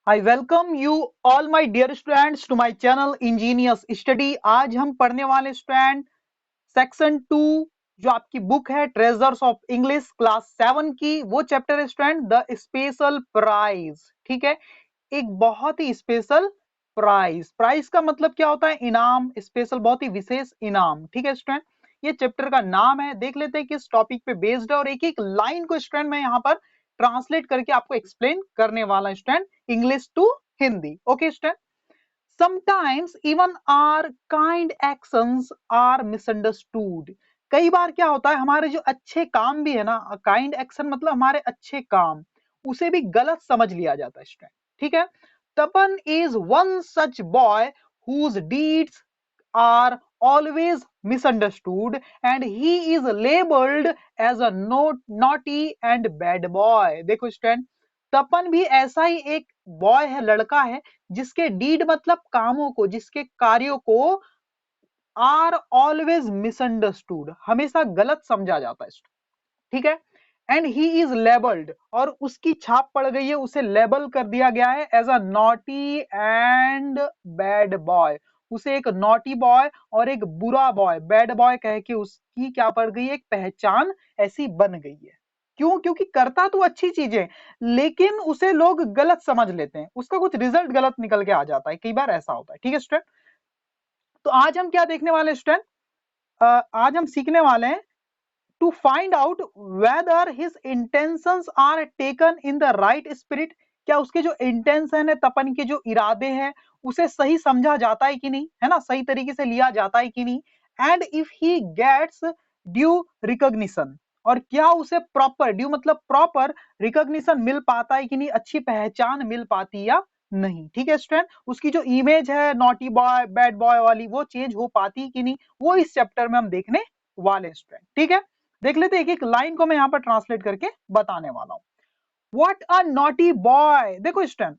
I welcome you all my dear students to my channel Ingenious Study। आज हम पढ़ने वाले स्टूडेंट सेक्शन 2 जो आपकी बुक है ट्रेजर्स ऑफ इंग्लिश क्लास 7 की, वो चैप्टर है स्टूडेंट द स्पेशल प्राइज। ठीक है, एक बहुत ही स्पेशल प्राइज। प्राइज का मतलब क्या होता है? इनाम। स्पेशल बहुत ही विशेष इनाम। ठीक है स्टूडेंट, ये चैप्टर का नाम है। देख लेते हैं किस टॉपिक पे बेस्ड है और एक एक लाइन को स्टूडेंट मैं यहाँ पर ट्रांसलेट करके आपको एक्सप्लेन करने वाला student, English to Hindi. Okay student, sometimes even our kind actions are misunderstood। कई बार क्या होता है, हमारे जो अच्छे काम भी है ना, काइंड एक्शन मतलब हमारे अच्छे काम, उसे भी गलत समझ लिया जाता है स्टूडेंट। ठीक है, Tapan is one such boy whose deeds are always misunderstood and he is labeled as a naughty and bad boy। देखो स्टूडेंट, तपन भी ऐसा ही एक बॉय है, लड़का है, जिसके डीड मतलब कामों को, जिसके कार्यों को आर ऑलवेज मिसअंडरस्टूड, हमेशा गलत समझा जाता है। ठीक है, एंड ही इज लेबल्ड, और उसकी छाप पड़ गई है, उसे लेबल कर दिया गया है as a naughty and bad boy. उसे एक नॉटी बॉय और एक बुरा बॉय, बैड बॉय कह के उसकी क्या पड़ गई है, एक पहचान ऐसी बन गई है। क्यों? क्योंकि करता तो अच्छी चीजें, लेकिन उसे लोग गलत समझ लेते हैं, उसका कुछ रिजल्ट गलत निकल के आ जाता है, कई बार ऐसा होता है। ठीक है स्टूडेंट, तो आज हम क्या देखने वाले हैं स्टूडेंट? आज हम सीखने वाले हैं to find out whether his intentions are taken in the right spirit। क्या उसके जो इंटेंशन है, तपन के जो इरादे हैं, उसे सही समझा जाता है कि नहीं, है ना, सही तरीके से लिया जाता है कि नहीं। And if he gets due recognition, और क्या उसे प्रॉपर, ड्यू मतलब प्रॉपर, रिकॉग्निशन मिल पाता है कि नहीं, अच्छी पहचान मिल पाती या नहीं। ठीक है स्टूडेंट, उसकी जो इमेज है नॉटी बॉय बैड बॉय वाली, वो चेंज हो पाती कि नहीं, वो इस चैप्टर में हम देखने वाले स्टूडेंट। ठीक है, देख लेते एक एक लाइन को मैं यहाँ पर ट्रांसलेट करके बताने वाला हूं। What a naughty boy. देखो स्टूडेंट,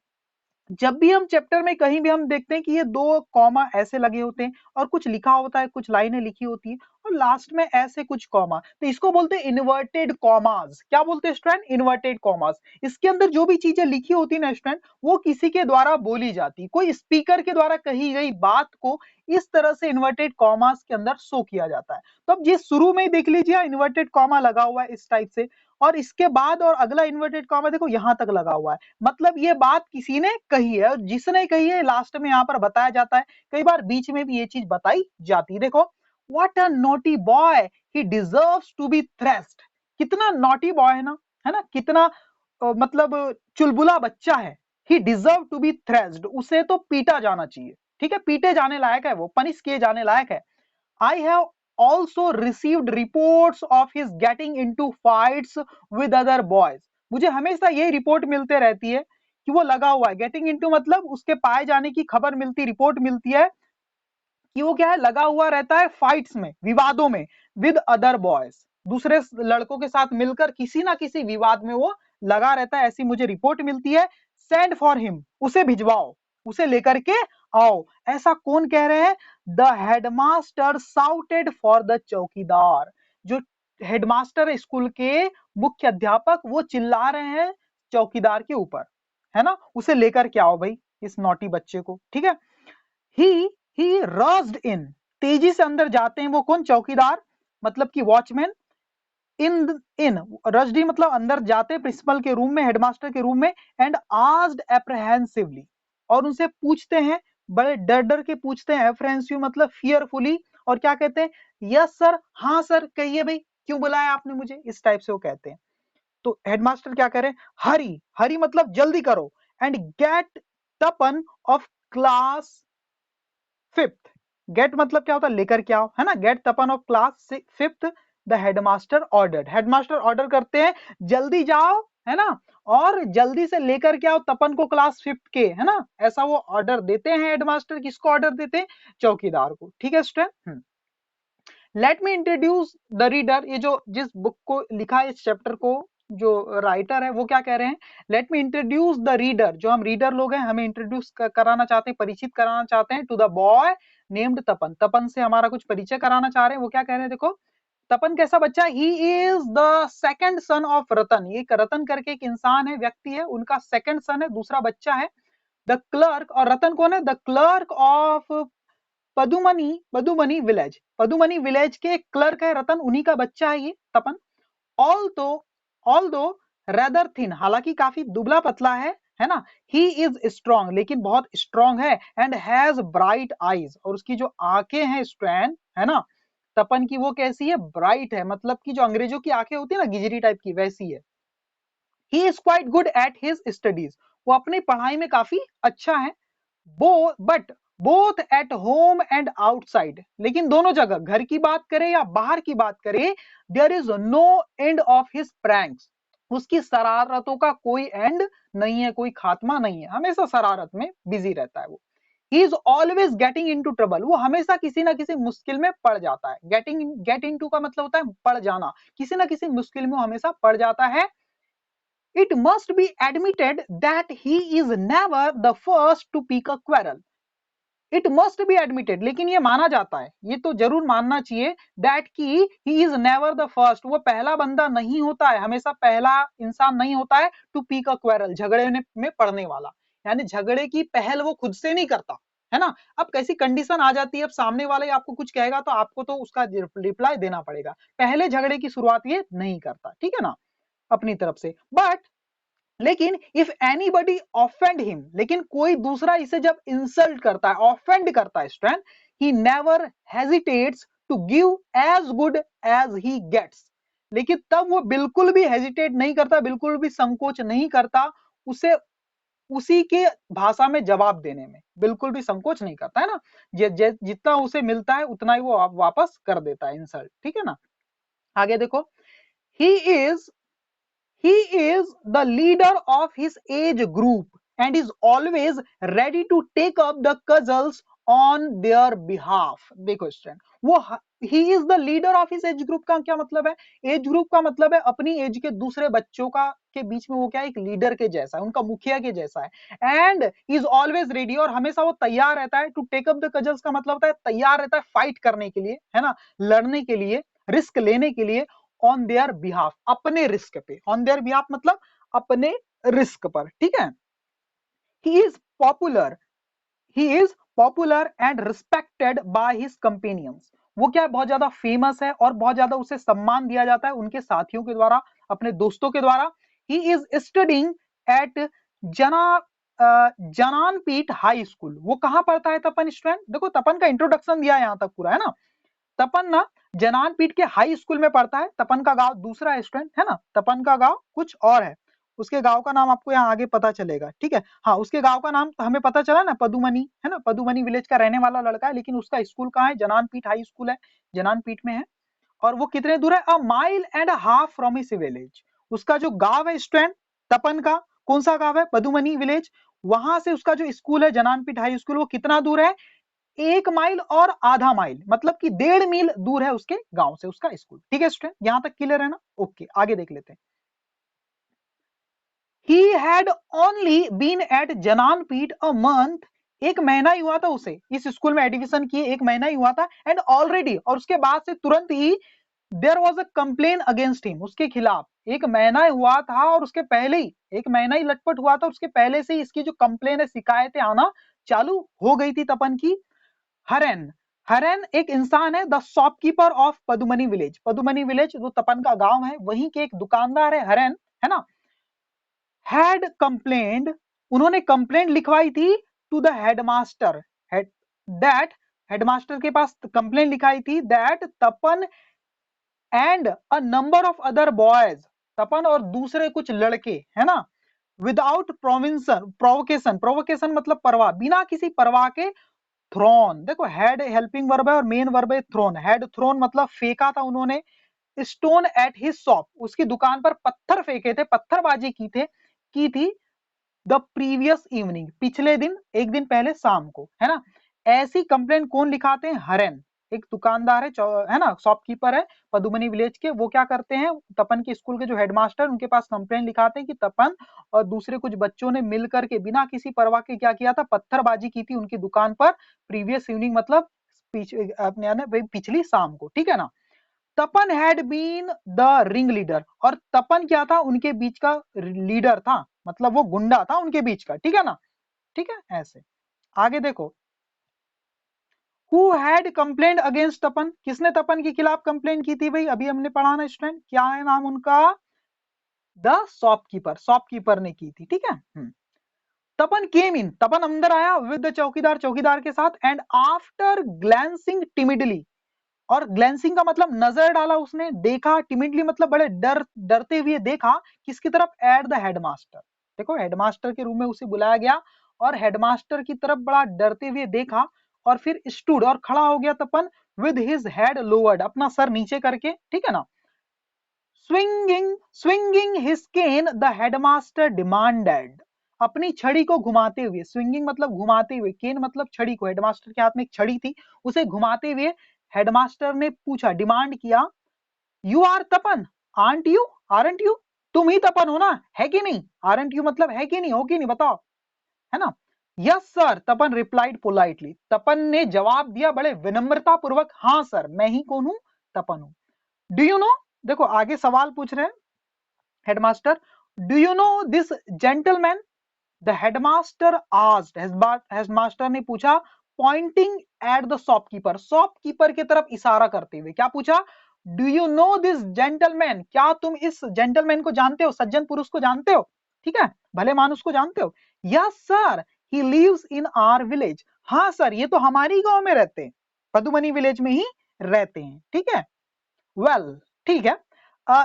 जब भी हम चैप्टर में कहीं भी हम देखते हैं कि ये दो कॉमा ऐसे लगे होते हैं और कुछ लिखा होता है, कुछ लाइनें लिखी होती है और लास्ट में ऐसे कुछ कॉमा, तो इसको बोलते हैं इन्वर्टेड कॉमास। क्या बोलते हैं स्टूडेंट? Inverted commas. इसके अंदर जो भी चीजें लिखी होती है ना स्टूडेंट, वो किसी के द्वारा बोली जाती, कोई स्पीकर के द्वारा कही गई बात को इस तरह से इन्वर्टेड कॉमास के अंदर शो किया जाता है। तो अब ये शुरू में ही देख लीजिए इन्वर्टेड कॉमा लगा हुआ है इस टाइप से, और इसके बाद और अगला इन्वर्टेड कॉमा देखो यहां तक लगा हुआ है, मतलब ये बात किसी ने कही है, और जिसने कही है लास्ट में यहाँ पर बताया जाता है, कई बार बीच में भी ये चीज बताई जाती है। देखो, what a naughty boy, he deserves to be thrashed. कितना नॉटी बॉय है ना, है ना, कितना मतलब चुलबुला बच्चा है। ही डिजर्व टू बी थ्रेस्ड, उसे तो पीटा जाना चाहिए। ठीक है, पीटे जाने लायक है, वो पनिश किए जाने लायक है। I have also received reports of his getting into fights with other boys। मुझे हमेशा ये रिपोर्ट मिलते रहती है कि वो लगा हुआ है, गेटिंग इनटू मतलब उसके पाए जाने की खबर मिलती, रिपोर्ट मिलती है कि वो क्या है, लगा हुआ रहता है फाइट्स में, विवादों में, विद अदर बॉयज, दूसरे लड़कों के साथ मिलकर किसी ना किसी विवाद में वो लगा रहता है, ऐसी मुझे रिपोर्ट मिलती है। सेंड फॉर हिम, उसे भिजवाओ, उसे लेकर के आओ। ऐसा कौन कह रहे हैं? The headmaster shouted for the चौकीदार। जो हेडमास्टर है स्कूल के, मुख्य अध्यापक, वो चिल्ला रहे हैं चौकीदार के ऊपर, है ना, उसे लेकर के आओ भाई इस नॉटी बच्चे को। ठीक है, ही ही रस्ड इन, तेजी से अंदर जाते हैं वो, कौन? चौकीदार मतलब कि वॉचमैन। इन रस्डी मतलब अंदर जाते प्रिंसिपल के रूम में, हेडमास्टर के रूम में। एंड आस्क्ड एप्रहेंसिवली, और उनसे पूछते हैं, बड़े डर डर के पूछते हैं, एप्रहेंसिव मतलब फियरफुली, और क्या कहते हैं? यस सर, हाँ सर, कहिए भाई, क्यों बुलाया आपने मुझे, इस टाइप से वो कहते हैं। तो हेडमास्टर क्या करें? हरी, हरी मतलब जल्दी करो, and get Tapan of class 5th। Get मतलब क्या होता है? लेकर के आओ, है ना, get Tapan of class 5th the headmaster ordered. Headmaster order करते हैं जल्दी जाओ, है ना, और जल्दी से लेकर के आओ तपन को क्लास 5th के, है ना, ऐसा वो ऑर्डर देते हैं हेडमास्टर। किसको ऑर्डर देते हैं? चौकीदार को। ठीक है student, let me introduce the reader. ये जो जिस बुक को लिखा है, इस चैप्टर को जो राइटर है वो क्या कह रहे हैं? Let me introduce the reader, जो हम रीडर लोग हैं, हमें इंट्रोड्यूस कराना चाहते हैं, परिचित कराना चाहते हैं, टू द बॉय नेम्ड तपन। तपन से हमारा कुछ परिचय कराना चाह रहे हैं। वो क्या कह रहे हैं? देखो, तपन कैसा बच्चा? He is the second son of Ratan. ये रतन करके एक इंसान है, व्यक्ति है, उनका सेकंड सन है, दूसरा बच्चा है। द क्लर्क, और रतन कौन है? The clerk of Padumani village. Padumani village के क्लर्क है रतन, उन्हीं का बच्चा है ये तपन। ऑल्दो रेदर थिन, हालांकि काफी दुबला पतला है ना। ही इज स्ट्रॉन्ग, लेकिन बहुत स्ट्रॉन्ग है। एंड हैज ब्राइट आईज, और उसकी जो आंखें हैं स्ट्रैन, है ना, तपन की, वो कैसी है? ब्राइट है, मतलब कि जो अंग्रेजों की आंखें होती है ना गिजरी टाइप की, वैसी है। He is quite good at his studies, वो अपनी पढ़ाई में काफी अच्छा है। But both at home and outside, लेकिन दोनों जगह, घर की बात करें या बाहर की बात करें, there is no end of his pranks, उसकी शरारतों का कोई एंड नहीं है, कोई खात्मा नहीं है, हमेशा शरारत में बिजी रहता है वो। He is always getting into trouble, वो हमेशा किसी ना किसी मुश्किल में पड़ जाता है। गेट इनटू का मतलब होता है पड़ जाना, किसी ना किसी मुश्किल में वो हमेशा पड़ जाता है। It must be admitted that he is never the first to pick a quarrel. It must be admitted, लेकिन ये माना जाता है, ये तो जरूर मानना चाहिए, that कि he is never the first, वो पहला बंदा नहीं होता है, हमेशा पहला इंसान नहीं होता है, to pick a quarrel, झगड़े में पड़ने वाला, यानी झगड़े की पहल वो खुद से नहीं करता, है ना। अब कैसी कंडीशन आ जाती है, अब सामने वाला ही आपको कुछ कहेगा तो आपको तो उसका रिप्लाई देना पड़ेगा, पहले झगड़े की शुरुआत ये नहीं करता, ठीक है ना, अपनी तरफ से। बट लेकिन इफ एनीबडी ऑफेंड हिम, लेकिन कोई दूसरा इसे जब इंसल्ट करता है, ऑफेंड करता है student, he never hesitates to give as good as he gets, लेकिन तब वो बिल्कुल भी हेजिटेट नहीं करता, बिल्कुल भी संकोच नहीं करता उसे उसी के भाषा में जवाब देने में, बिल्कुल भी संकोच नहीं करता, है ना। जितना उसे मिलता है उतना ही वो वापस कर देता है इंसल्ट, ठीक है ना। आगे देखो, he is he is the leader of his age group and is always ready to take up the cudgels on their behalf. देखो स्टूडेंट, वो he is the leader of his age group का क्या मतलब है? Age group का मतलब है अपनी एज के दूसरे बच्चों का के बीच में वो क्या है, एक लीडर के जैसा है, उनका मुखिया के जैसा है। एंड इज ऑलवेज रेडी, और हमेशा वो तैयार रहता है। टू टेक अप द कजल्स का मतलब होता है तैयार रहता है फाइट करने के लिए, है ना, लड़ने के लिए, रिस्क लेने के लिए, ऑन देयर बिहाफ, अपने रिस्क पे, ऑन देयर बिहाफ मतलब अपने रिस्क पर, ठीक है। He is popular, he is popular and respected by his companions, वो क्या है, बहुत ज्यादा फेमस है और बहुत ज्यादा उसे सम्मान दिया जाता है उनके साथियों के द्वारा, अपने दोस्तों के द्वारा। ही इज स्टडिंग एट जना जनानपीठ हाई स्कूल, वो कहां पढ़ता है तपन स्टूडेंट? देखो तपन का इंट्रोडक्शन दिया है यहां तक पूरा, है ना। तपन ना जनानपीठ के हाई स्कूल में पढ़ता है, तपन का गांव दूसरा है स्टूडेंट, है ना, तपन का गांव कुछ और है, उसके गांव का नाम आपको यहाँ आगे पता चलेगा, ठीक है। हाँ, उसके गांव का नाम तो हमें पता चला ना, पदुमनी, है ना, पदुमनी विलेज का रहने वाला लड़का है, लेकिन उसका स्कूल कहाँ है? जनानपीठ हाई स्कूल है, जनानपीठ में है। और वो कितने दूर है? अ mile and half from his village, उसका जो गांव है स्टूडेंट तपन का, कौन सा गांव है? पदुमनी विलेज, वहां से उसका जो स्कूल है जनानपीठ हाई स्कूल, वो कितना दूर है? 1 माइल और आधा माइल, मतलब कि 1.5 मील दूर है उसके गांव से उसका स्कूल, ठीक है स्टूडेंट, यहां तक क्लियर है ना। ओके, आगे देख लेते हैं। He had only been at Jnanpith a month, एक महीना ही हुआ था उसे इस स्कूल में एडमिशन किए, एक महीना ही हुआ था। एंड ऑलरेडी, और उसके बाद से तुरंत ही, there was a complain against him, उसके खिलाफ, एक महीना ही हुआ था और उसके पहले ही, एक महीना ही लटपट हुआ था, उसके पहले से ही इसकी जो कंप्लेन है, शिकायतें आना चालू हो गई थी तपन की। हरेन, हरेन एक इंसान है, the shopkeeper of Padumani village, Padumani village जो तपन का गांव है, वहीं के एक दुकानदार है हरेन, है ना। हैड कंप्लेंड, उन्होंने कंप्लेंट लिखवाई थी to the headmaster, that, headmaster के पास कंप्लेंट लिखाई थी that Tapan and a number of other boys, Tapan और दूसरे कुछ लड़के, है ना, विदाउट प्रोवोकेशन, प्रोवोकेशन मतलब परवाह, बिना किसी परवाह के, थ्रोन, देखो हेड हेल्पिंग वर्ब है और मेन वर्ब है थ्रोन, हेड थ्रोन मतलब फेंका था उन्होंने, स्टोन एट हिज शॉप, उसकी दुकान पर पत्थर फेंके थे, पत्थरबाजी की थी, द प्रीवियस इवनिंग, पिछले दिन, एक दिन पहले शाम को, है ना। ऐसी कंप्लेंट कौन लिखाते हैं? हरेन, एक दुकानदार है ना, शॉपकीपर है पदुमनी विलेज के, वो क्या करते हैं, तपन के स्कूल के जो हेडमास्टर, उनके पास कंप्लेंट लिखाते हैं कि तपन और दूसरे कुछ बच्चों ने मिलकर के बिना किसी परवाह के क्या किया था, पत्थरबाजी की थी उनकी दुकान पर, प्रीवियस इवनिंग मतलब अपने पिछली शाम को, ठीक है ना। Tapan had been the ring leader, और तपन क्या था? उनके बीच का लीडर था, मतलब वो गुंडा था उनके बीच का, ठीक है ना, ठीक है, ऐसे। आगे देखो, हु हैड कंप्लेंट अगेंस्ट तपन, किसने तपन के खिलाफ कंप्लेंट की थी भाई, अभी हमने पढ़ा ना स्टूडेंट, क्या है नाम उनका, द शॉपकीपर, शॉपकीपर ने की थी, ठीक है। तपन केम इन, तपन अंदर आया विद द चौकीदार, चौकीदार के साथ, एंड आफ्टर ग्लैंसिंग टिमिडली, और ग्लैंसिंग का मतलब नजर डाला उसने, देखा, टिमिडली मतलब बड़े डरते हुए देखा, किसकी तरफ, एट द हेडमास्टर, देखो हेडमास्टर के रूम में उसे बुलाया गया और हेडमास्टर की तरफ बड़ा डरते हुए देखा, और फिर स्टूड, और खड़ा हो गया तपन, विद हिज हेड लोवर्ड, अपना सर नीचे करके, ठीक है ना, swinging his cane, the headmaster demanded, अपनी छड़ी को घुमाते हुए, स्विंगिंग मतलब घुमाते हुए, केन मतलब छड़ी को, हेडमास्टर के हाथ में एक छड़ी थी, उसे घुमाते हुए हेडमास्टर ने पूछा, डिमांड किया, you are Tapan, aren't you, aren't you, तुम ही तपन हो ना, है कि नहीं, आरंट यू मतलब है कि नहीं, हो कि नहीं बताओ, है ना। यस सर, तपन रिप्लाइड पोलाइटली, तपन ने जवाब दिया बड़े विनम्रता पूर्वक, हाँ सर, मैं ही कौन हूं, तपन हूं। डू यू नो, देखो आगे सवाल पूछ रहे हैं headmaster, do you know this gentleman, the headmaster asked, headmaster ने पूछा, Poynting at the shopkeeper, shopkeeper की तरफ इशारा करते हुए, क्या पूछा, do you know this gentleman, क्या तुम इस जेंटलमैन को जानते हो, सज्जन पुरुष को जानते हो, ठीक है, भले मानुस को जानते हो। Yes sir, he lives in our village, हाँ सर, ये तो हमारी गांव में रहते हैं, पदुमनी विलेज में ही रहते हैं, ठीक है। वेल, ठीक है,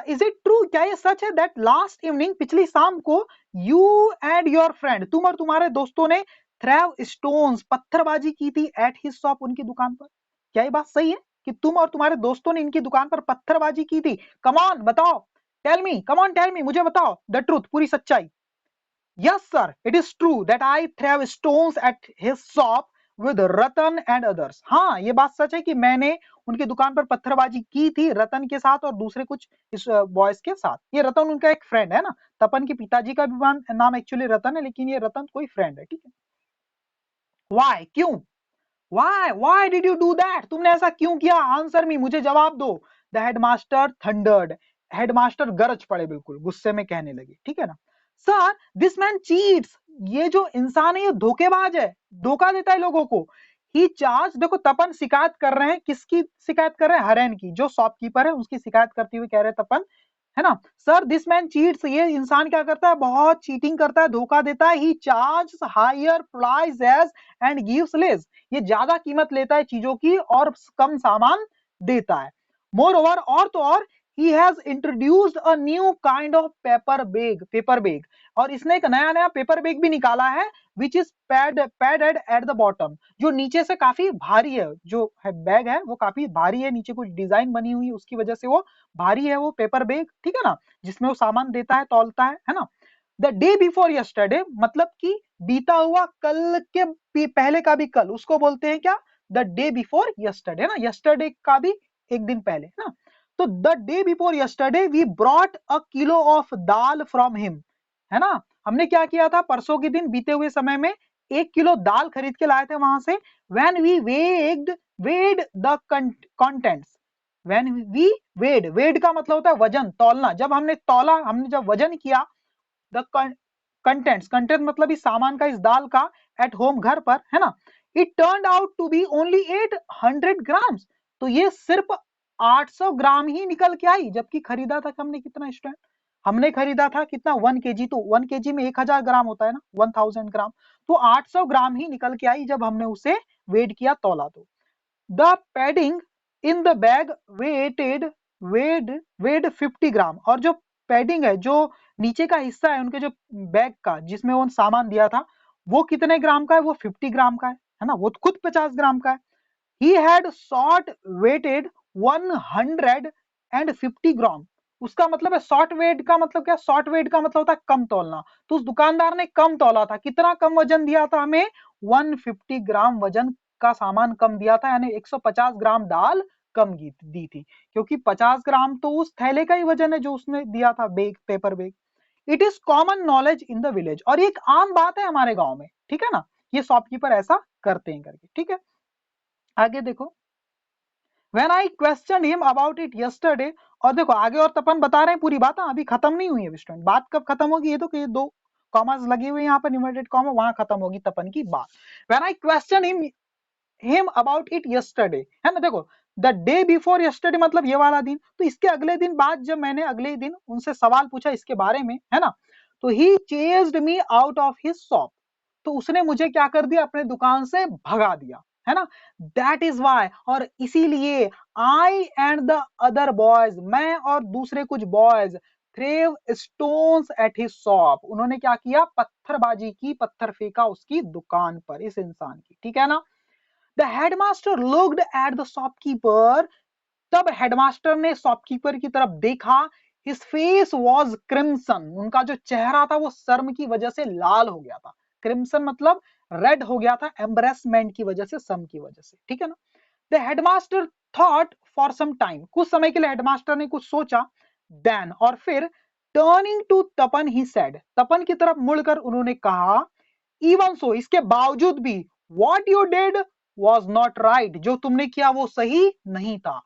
इज इट ट्रू, क्या ये सच है, दैट लास्ट इवनिंग, पिछली शाम को, यू एंड योर फ्रेंड, तुम और तुम्हारे दोस्तों ने थ्रेव स्टोन्स, पत्थरबाजी की थी, एट हिज शॉप, उनकी दुकान पर, क्या ये बात सही है कि तुम और तुम्हारे दोस्तों ने इनकी दुकान पर पत्थरबाजी की थी, कम ऑन बताओ, tell me, come on tell me, मुझे बताओ द ट्रूथ, पूरी सच्चाई। Yes, sir. It is true that I threw stones at his shop with Ratan and others. हाँ, ये बात सच है कि मैंने उनकी दुकान पर पत्थरबाजी की थी रतन के साथ और दूसरे कुछ इस बॉयज के साथ। ये रतन उनका एक फ्रेंड है ना, तपन के पिताजी का भी नाम एक्चुअली रतन है, लेकिन ये रतन कोई फ्रेंड है, ठीक है। Why? क्यों? Why did you do that? तुमने ऐसा क्यों किया? आंसर मी, मुझे जवाब दो। द हेडमास्टर थंडर्ड, हेडमास्टर गरज पड़े, बिल्कुल गुस्से में कहने लगे, ठीक है ना। सर, दिस मैन चीट्स, ये जो इंसान है ये धोखेबाज है, धोखा देता है लोगों को। ही चार्ज, देखो तपन शिकायत कर रहे हैं, किसकी शिकायत कर रहे हैं, हरेन की, जो शॉपकीपर है उसकी शिकायत करते हुए कह रहे हैं तपन, है ना। सर, दिस मैन चीट्स, ये इंसान क्या करता है, बहुत चीटिंग करता है, धोखा देता है। He charge higher prices and gives less, ये ज्यादा कीमत लेता है चीजों की और कम सामान देता है। मोर ओवर, और तो और, he has introduced a new kind of paper bag, और इसने एक नया नया पेपर बैग भी निकाला है, which is padded at the bottom, जो नीचे से काफी भारी है, जो है बैग है वो काफी भारी है, नीचे कुछ डिजाइन बनी हुई है उसकी वजह से वो भारी है, वो पेपर बैग, ठीक है ना, जिसमें वो सामान देता है, तौलता है ना। द डे बिफोर यस्टरडे, मतलब कि बीता हुआ कल के पहले का भी कल, उसको बोलते हैं क्या, द डे बिफोर यस्टरडे ना, यस्टरडे का भी एक दिन पहले ना। तो the day before yesterday we brought a kilo of dal from him, है ना, हमने क्या किया था, परसों के दिन बीते हुए समय में 1 किलो दाल खरीद के लाए थे वहां से। When we weighed the contents, when we weighed का मतलब होता है वजन, तौलना, जब हमने तौला, हमने जब वजन किया, द कंटेंट मतलब इस सामान का, इस दाल का, एट होम, घर पर, है ना, it turn out to be only 800 grams, तो ये सिर्फ 800 ग्राम ही निकल के आई, जबकि खरीदा था हमने कितना स्टूडेंट, हमने खरीदा था कितना, 1 kg, तो 1 kg में 1000 ग्राम होता है ना, 1000 ग्राम, तो 800 ग्राम ही निकल के आई जब हमने उसे वेट किया, तौला तो। The padding in the bag weighed 50 gram, और जो पैडिंग है, जो नीचे का हिस्सा है उनके जो बैग का, जिसमें वो सामान दिया था, वो कितने ग्राम का है, वो 50 ग्राम का है ना, वो खुद 50 ग्राम का है। ही हैड शॉर्ट वेटेड 150 ग्राम, उसका मतलब है शॉर्ट वेट का मतलब क्या, शॉर्ट वेट का मतलब होता है कम तौलना, तो उस दुकानदार ने कम तौला था, कितना कम वजन दिया था हमें, 150 ग्राम वजन का सामान कम दिया था, यानी 150 ग्राम दाल कम दी थी, क्योंकि 50 ग्राम तो उस थैले का ही वजन है जो उसने दिया था, bag, paper bag. It is common knowledge in the village, और ये एक आम बात है हमारे गांव में, ठीक है ना, ये शॉपकीपर ऐसा करते हैं करके, ठीक है। आगे देखो, When I questioned him about it yesterday, और देखो आगे और तपन बता रहे हैं पूरी बात, अभी खत्म नहीं हुई है स्टूडेंट, बात कब खत्म होगी ये तो कि दो कॉमास लगी हुई यहाँ पर इन्वर्टेड कॉमा, वहां खत्म होगी तपन की बात। When I question him about it yesterday, है ना, देखो द डे बिफोर यस्टरडे मतलब ये वाला दिन, तो इसके अगले दिन बाद जब मैंने अगले ही दिन उनसे सवाल पूछा इसके बारे में, है ना, तो he chased me out of his shop, तो उसने मुझे क्या कर दिया, अपने दुकान से भगा दिया, है ना। दैट इज वाई, और इसीलिए I and the other boys, मैं और दूसरे कुछ boys, threw stones at his shop, उन्होंने क्या किया, पत्थरबाजी की, पत्थर फेंका उसकी दुकान पर, इस इंसान की, ठीक है ना। The headmaster looked at the shopkeeper, तब हेडमास्टर ने शॉपकीपर की तरफ देखा, हिज फेस वॉज क्रिम्सन, उनका जो चेहरा था वो शर्म की वजह से लाल हो गया था, क्रिम्सन मतलब रेड हो गया था, एम्बरेसमेंट की वजह से, शर्म की वजह से, ठीक है ना। The headmaster thought for some time, कुछ समय के लिए हेडमास्टर ने कुछ सोचा, देन, और फिर turning to Tapan he said, Tapan की तरफ मुड़कर उन्होंने कहा, इवन सो, इसके बावजूद भी, what you did was not right, जो तुमने किया वो सही नहीं था,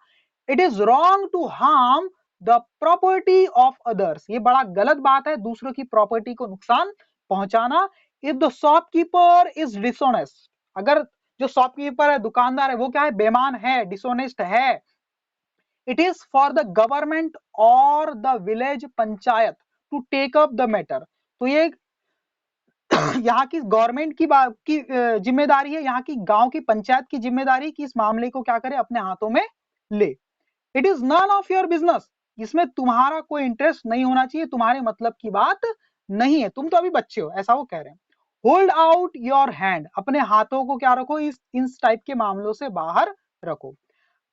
it is wrong to harm the property of others, ये बड़ा गलत बात है दूसरों की प्रॉपर्टी को नुकसान पहुंचाना। If the shopkeeper is dishonest, अगर जो शॉपकीपर है, दुकानदार है, वो क्या है, बेईमान है, डिसऑनेस्ट है, it is for the government और the village panchayat to take up the matter, तो ये यहाँ की गवर्नमेंट की जिम्मेदारी है, यहाँ की गांव की पंचायत की जिम्मेदारी कि इस मामले को क्या करे, अपने हाथों में ले। It is none of your business, इसमें तुम्हारा कोई इंटरेस्ट नहीं होना चाहिए, तुम्हारे मतलब की बात नहीं है, तुम तो अभी बच्चे हो, ऐसा वो कह रहे हैं। होल्ड आउट योर हैंड, अपने हाथों को क्या रखो, इस टाइप के मामलों से बाहर रखो।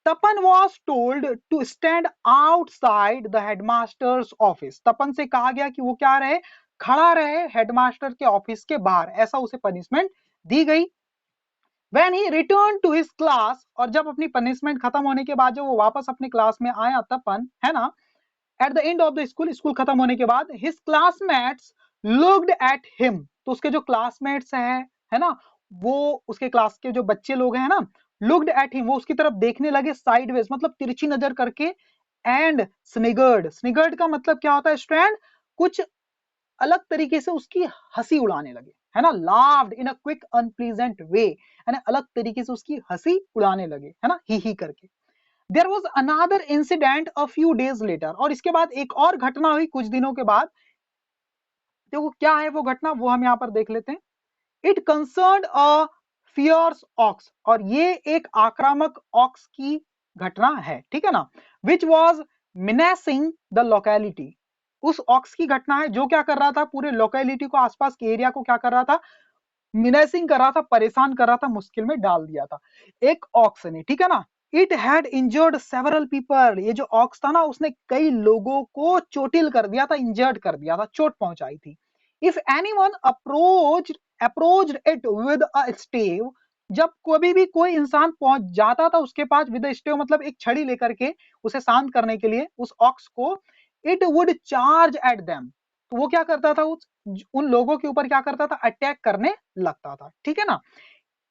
Tapan was told to stand outside the headmaster's office, Tapan से कहा गया कि वो क्या रहे, खड़ा रहे हेडमास्टर के ऑफिस के बाहर, ऐसा उसे पनिशमेंट दी गई। When he returned to his class, और जब अपनी पनिशमेंट खत्म होने के बाद जब वो वापस अपने क्लास में आया तपन, है ना, at the end of the school, school खत्म होने के बाद, his classmates looked at him, तो उसके जो क्लासमेट्स है ना, वो उसके क्लास के जो बच्चे लोग हैं ना, लुक्ड एट हिम, वो उसकी तरफ देखने लगे साइडवेज मतलब तिरछी नजर करके, एंड स्निगर्ड, स्निगर्ड का मतलब क्या होता है स्टूडेंट, कुछ अलग तरीके से उसकी हंसी उड़ाने लगे, है ना, laughed in a quick unpleasant way, है ना, अलग तरीके से उसकी हंसी उड़ाने लगे, है ना, ही करके। There was another incident a few days later, और इसके बाद एक और घटना हुई कुछ दिनों के बाद, तो वो क्या है वो घटना, वो हम यहाँ पर देख लेते हैं। It concern a fierce ox, और ये एक आक्रामक ऑक्स की घटना है, ठीक है ना, विच वॉज मिनेसिंग द लोकेलिटी, उस ऑक्स की घटना है जो क्या कर रहा था, पूरे लोकेलिटी को, आसपास के एरिया को क्या कर रहा था, मिनेसिंग कर रहा था, परेशान कर रहा था, मुश्किल में डाल दिया था, एक ऑक्स ने, ठीक है ना। It had injured several people, ये जो ऑक्स था ना उसने कई लोगों को चोटिल कर दिया था, इंजर्ड कर दिया था, चोट पहुंचाई थी। If anyone approached it with a स्टेव, जब कभी भी कोई इंसान पहुंच जाता था उसके पास विद स्टेव मतलब एक छड़ी लेकर के उसे शांत करने के लिए, उस ऑक्स को, it would charge at them, तो वो क्या करता था, उन लोगों के ऊपर क्या करता था, अटैक करने लगता था, ठीक है ना।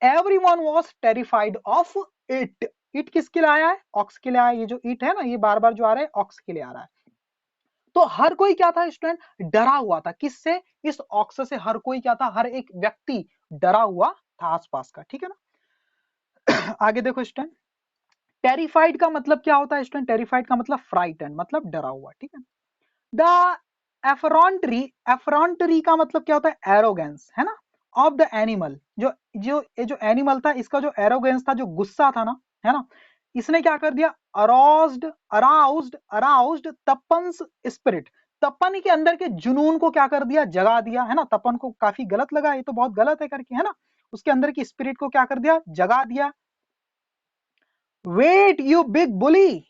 Everyone was terrified of it, it किसके लिए आया है, ऑक्स के लिए आया है, ये जो इट है ना ये बार बार जो आ रहा है ऑक्स के लिए आ रहा है। तो हर कोई क्या था स्टूडेंट, डरा हुआ था, किससे, इस ऑक्स से हर कोई क्या था, हर एक व्यक्ति डरा हुआ था आसपास का, ठीक है ना। आगे देखो स्टूडेंट, टेरिफाइड का मतलब क्या होता है स्टूडेंट, टेरिफाइड का मतलब फ्राइटन मतलब डरा हुआ, ठीक है। द एफरॉन्टरी, एफरॉन्टरी का मतलब क्या होता है, एरोगेंस, है ना, ऑफ द एनिमल, जो जो ये जो एनिमल था इसका जो एरोगेंस था, जो गुस्सा था ना, है ना, इसने क्या कर दिया, अराउज्ड अराउज्ड अराउज्ड तपन्स स्पिरिट, तपन के अंदर के जुनून को क्या कर दिया, जगा दिया, है ना, तपन को काफी गलत लगा, ये तो बहुत गलत है करके, है ना, उसके अंदर की स्पिरिट को क्या कर दिया, जगा दिया। वेट यू बिग बुली,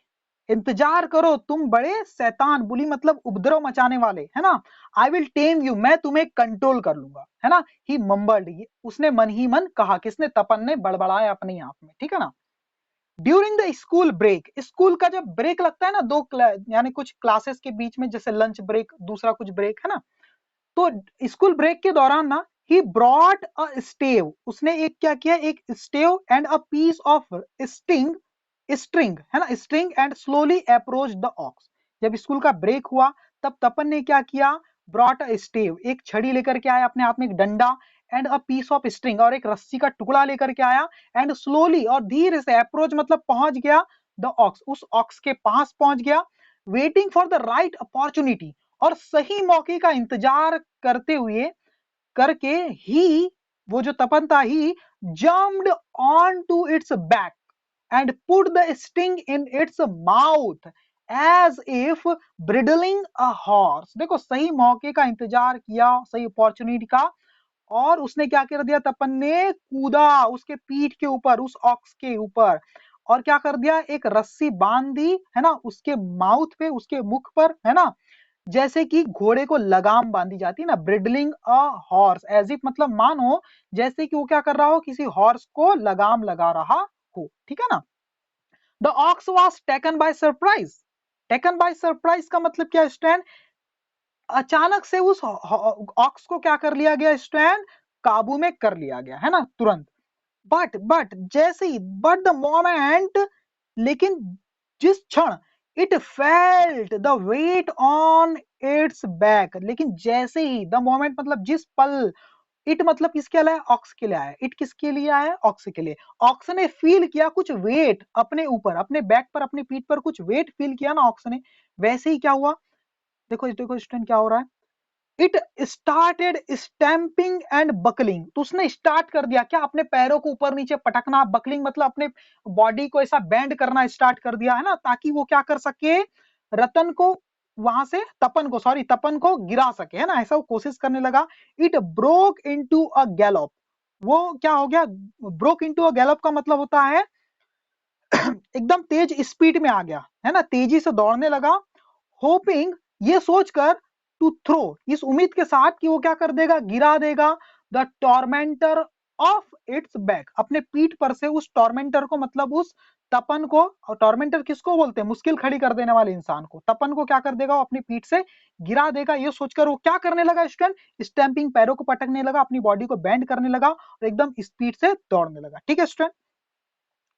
इंतजार करो तुम बड़े शैतान, बुली मतलब उपद्रव मचाने वाले, है ना, आई विल टेम यू, मैं तुम्हें कंट्रोल कर लूंगा, है ना, ही मम्बल्ड, उसने मन ही मन कहा, किसने, तपन ने बड़बड़ाया अपने आप में, ठीक है ना। During the school break, school का जब ब्रेक लगता है ना, यानी कुछ क्लासेस के बीच में, जैसे लंच ब्रेक, दूसरा कुछ ब्रेक, है ना, तो स्कूल ब्रेक के दौरान ना, ही ब्रॉट अ स्टेव, उसने एक क्या किया, एक stave and a piece of sting, string, है ना, string, and slowly approach the ox, जब स्कूल का ब्रेक हुआ तब तपन ने क्या किया, ब्रॉट अ स्टेव, एक छड़ी लेकर के आया, अपने हाथ में एक डंडा, and a piece of string, और एक रस्सी का टुकड़ा लेकर के आया, एंड स्लोली, और धीरे से, अप्रोच मतलब पहुंच गया, द ऑक्स, उस ऑक्स के पास पहुंच गया, waiting for the right opportunity, और सही मौके का इंतजार करते हुए करके ही, वो जो तपन था, he jumped on to its back and put the sting in its mouth as if bridling a horse. देखो, सही मौके का इंतजार किया, सही अपॉर्चुनिटी का, और उसने क्या कर दिया, तपन ने कूदा उसके पीठ के ऊपर, उस ऑक्स के ऊपर, और क्या कर दिया, एक रस्सी बांध दी, है ना, उसके माउथ पे, उसके मुख पर, है ना, जैसे कि घोड़े को लगाम बांधी जाती है ना, ब्रिडलिंग अ हॉर्स, एज इफ मतलब मानो जैसे कि वो क्या कर रहा हो, किसी हॉर्स को लगाम लगा रहा हो, ठीक है ना। The ox was taken by surprise, taken by surprise का मतलब क्या स्टैंड, अचानक से उस ऑक्स को क्या कर लिया गया स्टैंड, काबू में कर लिया गया, है ना, तुरंत। बट जैसे ही, बट द मोमेंट, लेकिन जिस क्षण, it felt the weight on its back, लेकिन जैसे ही, द मोमेंट मतलब जिस पल, इट मतलब किसके लिए, ऑक्स के लिए आया, इट किसके लिए आया, ऑक्स के लिए, ऑक्स ने फील किया कुछ वेट अपने ऊपर, अपने बैक पर, अपने पीठ पर कुछ वेट फील किया ना ऑक्स ने, वैसे ही क्या हुआ, देखो देखो स्टूडेंट क्या हो रहा है, it started stamping and buckling, तो उसने स्टार्ट कर दिया क्या, अपने पैरों को ऊपर नीचे पटकना, बकलिंग मतलब अपने बॉडी को ऐसा बैंड करना स्टार्ट कर दिया, है ना, ताकि वो क्या कर सके, रतन को, वहां से तपन को, सॉरी तपन को गिरा सके, है ना, ऐसा वो कोशिश करने लगा। इट ब्रोक इनटू अ गैलोप, वो क्या हो गया, ब्रोक इनटू अ गैलोप का मतलब होता है एकदम तेज स्पीड में आ गया, है ना, तेजी से दौड़ने लगा, होपिंग, ये सोचकर, टू थ्रो, इस उम्मीद के साथ कि वो क्या कर देगा, गिरा देगा, द टॉर्मेंटर ऑफ इट्स बैक, अपने पीठ पर से उस टॉर्मेंटर को, मतलब उस तपन को, और टॉर्मेंटर किसको बोलते हैं, मुश्किल खड़ी कर देने वाले इंसान को, तपन को क्या कर देगा, वो अपनी पीठ से गिरा देगा, ये सोचकर वो क्या करने लगा स्टूडेंट, स्टैंपिंग, पैरों को पटकने लगा, अपनी बॉडी को बैंड करने लगा, और एकदम स्पीड से दौड़ने लगा, ठीक है स्टूडेंट।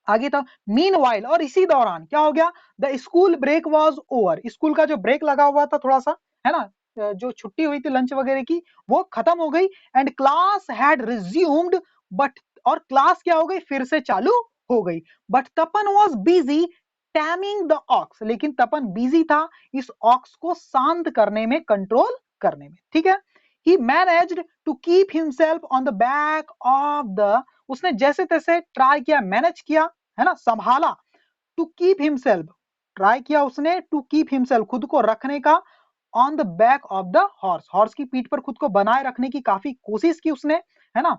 आगे था, मीन वाइल, और इसी दौरान क्या हो गया, the school break was over, school का जो ब्रेक लगा हुआ था थोड़ा सा, है ना, जो छुट्टी हुई थी लंच वगैरह की, वो खत्म हो गई, and class had resumed, but, और क्लास क्या हो गई, फिर से चालू हो गई, but Tapan was busy taming the ox, लेकिन तपन बिजी था इस ऑक्स को शांत करने में, कंट्रोल करने में, ठीक है। He managed to keep himself on the back of the, उसने जैसे तैसे ट्राई किया, मैनेज किया, है ना, संभाला, टू कीप हिमसेल्फ, ट्राई किया उसने, टू कीप हिमसेल्फ, खुद को रखने का, on the back of the horse, horse की पीठ पर खुद को बनाए रखने की काफी कोशिश की उसने, है ना,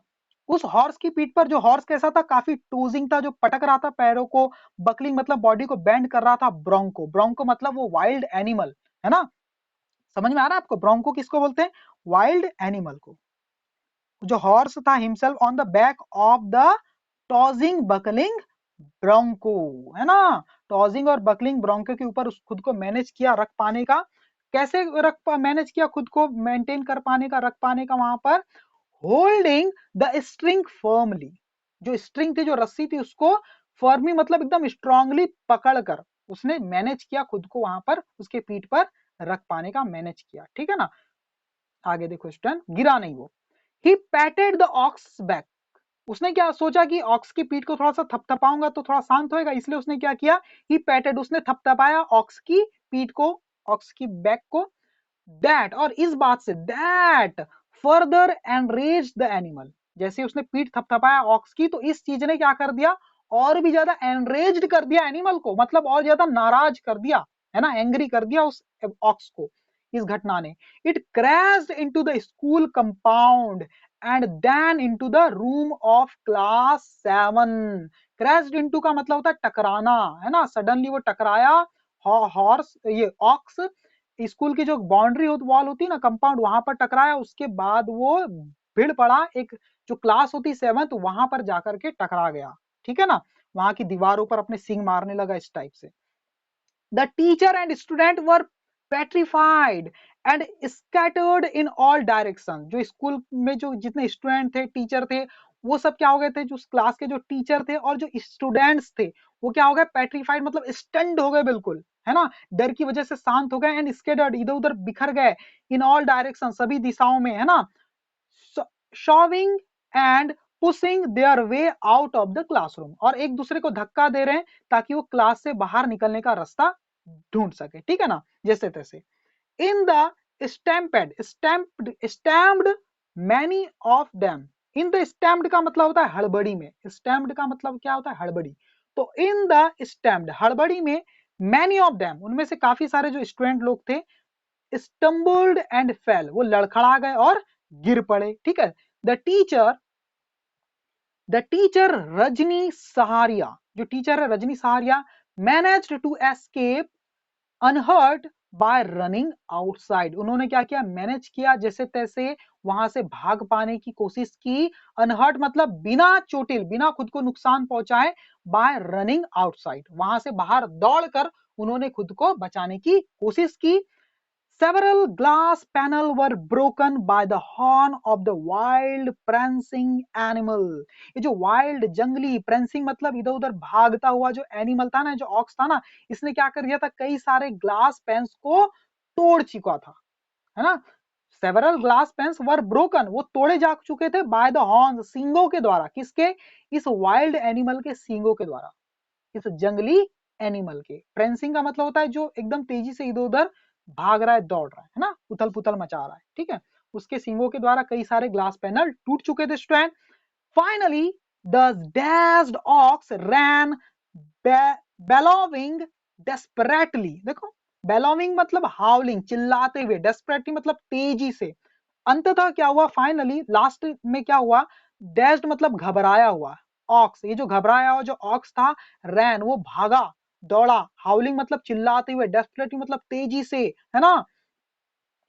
उस हॉर्स की पीठ पर, जो हॉर्स कैसा था, काफी टूजिंग था, जो पटक रहा था पैरों को, बकलिंग मतलब बॉडी को बैंड कर रहा था, ब्रोंको, ब्रोंको मतलब वो वाइल्ड एनिमल, है ना, समझ में आ रहा है आपको, ब्रोंको किसको बोलते हैं, वाइल्ड एनिमल को, जो हॉर्स था, himself on the back of the tossing bucking bronco, है ना, टॉजिंग और बकलिंग ब्रोंको के ऊपर खुद को मैनेज किया, रख पाने का, कैसे मैनेज किया, खुद को मेंटेन कर पाने का, रख पाने का, वहां पर होल्डिंग द स्ट्रिंग फर्मली, जो स्ट्रिंग थी, जो रस्सी थी, उसको फर्मी मतलब एकदम स्ट्रांगली पकड़ कर उसने मैनेज किया, खुद को वहां पर उसके पीठ पर रख पाने का मैनेज किया, ठीक है ना। आगे देखो स्टूडेंट, गिरा नहीं वो, ही पैटेड द ऑक्स बैक, उसने क्या सोचा कि ऑक्स की पीठ को थोड़ा सा थपथपाऊंगा तो थोड़ा शांत होएगा, इसलिए उसने क्या किया, ही पैटेड, उसने थपथपाया ऑक्स की पीठ को, ऑक्स की बैक को, दैट, और इस बात से, that further enrage the animal, जैसे उसने पीठ थपथपाया ऑक्स की, तो इस चीज ने क्या कर दिया, और भी ज्यादा एनरेज्ड कर दिया एनिमल को, मतलब और ज्यादा नाराज कर दिया, है ना, एंग्री कर दिया उस ऑक्स को, इस घटना ने। It crashed into the school compound and then into the room of class 7, crashed into का मतलब होता है टकराना, है ना, सडनली वो टकराया, हॉर्स, ये ऑक्स, स्कूल की जो बाउंड्री वॉल होती है ना, कंपाउंड, वहां पर टकराया, उसके बाद वो भिड़ पड़ा, एक जो क्लास होती 7th, वहां पर जाकर के टकरा गया, ठीक है ना, वहां की दीवारों पर अपने सिंग मारने लगा, इस टाइप से। The teacher and student were petrified and scattered in all direction. जो स्कूल में जो जितने स्टूडेंट थे, टीचर थे, वो सब क्या हो गए थे, जो क्लास के जो टीचर थे और जो स्टूडेंट्स थे, वो क्या हो गए, पेट्रीफाइड मतलब स्टंड हो गए बिल्कुल, है ना, डर की वजह से शांत हो गए, एंड स्कैटर्ड इधर उधर बिखर गए, इन ऑल डायरेक्शन सभी दिशाओं में, है ना, shoving and pushing their way out of the classroom, और एक दूसरे को धक्का दे रहे हैं ताकि वो क्लास से बाहर निकलने का रास्ता ढूंढ सके, ठीक है ना, जैसे तैसे। In the stamped many of them. In the stamped का मतलब होता है हड़बड़ी में, स्टैम्प्ड का मतलब क्या होता है, हड़बड़ी। तो इन द स्टैम्प्ड हड़बड़ी में, मैनी ऑफ देम उनमें से काफी सारे जो स्टूडेंट लोग थे, स्टम्बल्ड एंड फेल वो लड़खड़ा गए और गिर पड़े, ठीक है। द टीचर रजनी सहारिया, जो टीचर है Rajni Saharia, managed to escape unhurt by running outside. उन्होंने क्या किया, मैनेज किया जैसे तैसे वहां से भाग पाने की कोशिश की। अनहर्ट मतलब बिना चोटिल, बिना खुद को नुकसान पहुंचाए, बाय रनिंग आउटसाइड वहां से बाहर दौड़कर उन्होंने खुद को बचाने की कोशिश की। Several glass panels were broken by the horn of the wild prancing animal। ये जो wild जंगली prancing मतलब इधर उधर भागता हुआ जो एनिमल था ना, जो ऑक्स था ना, इसने क्या कर दिया था, कई सारे ग्लास पेन्स को तोड़ चुका था, है ना। Several glass panes were broken, वो तोड़े जा चुके थे, बाय द हॉर्न सींगों के द्वारा, किसके, इस वाइल्ड एनिमल के सींगों के द्वारा, इस जंगली एनिमल के। प्रेंसिंग का मतलब होता है जो एकदम तेजी से इधर उधर भाग रहा है, दौड़ रहा है ना, उथल पुथल मचा रहा है, ठीक है। उसके सींगों के द्वारा कई सारे ग्लास पैनल टूट चुके थे student. Finally the dashed ox ran bellowing desperately. देखो, बेलोविंग मतलब हाउलिंग, चिल्लाते हुए, डेस्परेटली मतलब तेजी से। अंततः क्या हुआ, फाइनली लास्ट में क्या हुआ, डैश्ड मतलब घबराया हुआ, ऑक्स, ये जो घबराया हुआ जो ऑक्स था, रैन वो भागा, दौड़ा, हाउलिंग मतलब चिल्लाते हुए, डेस्परेटली मतलब तेजी से, है ना,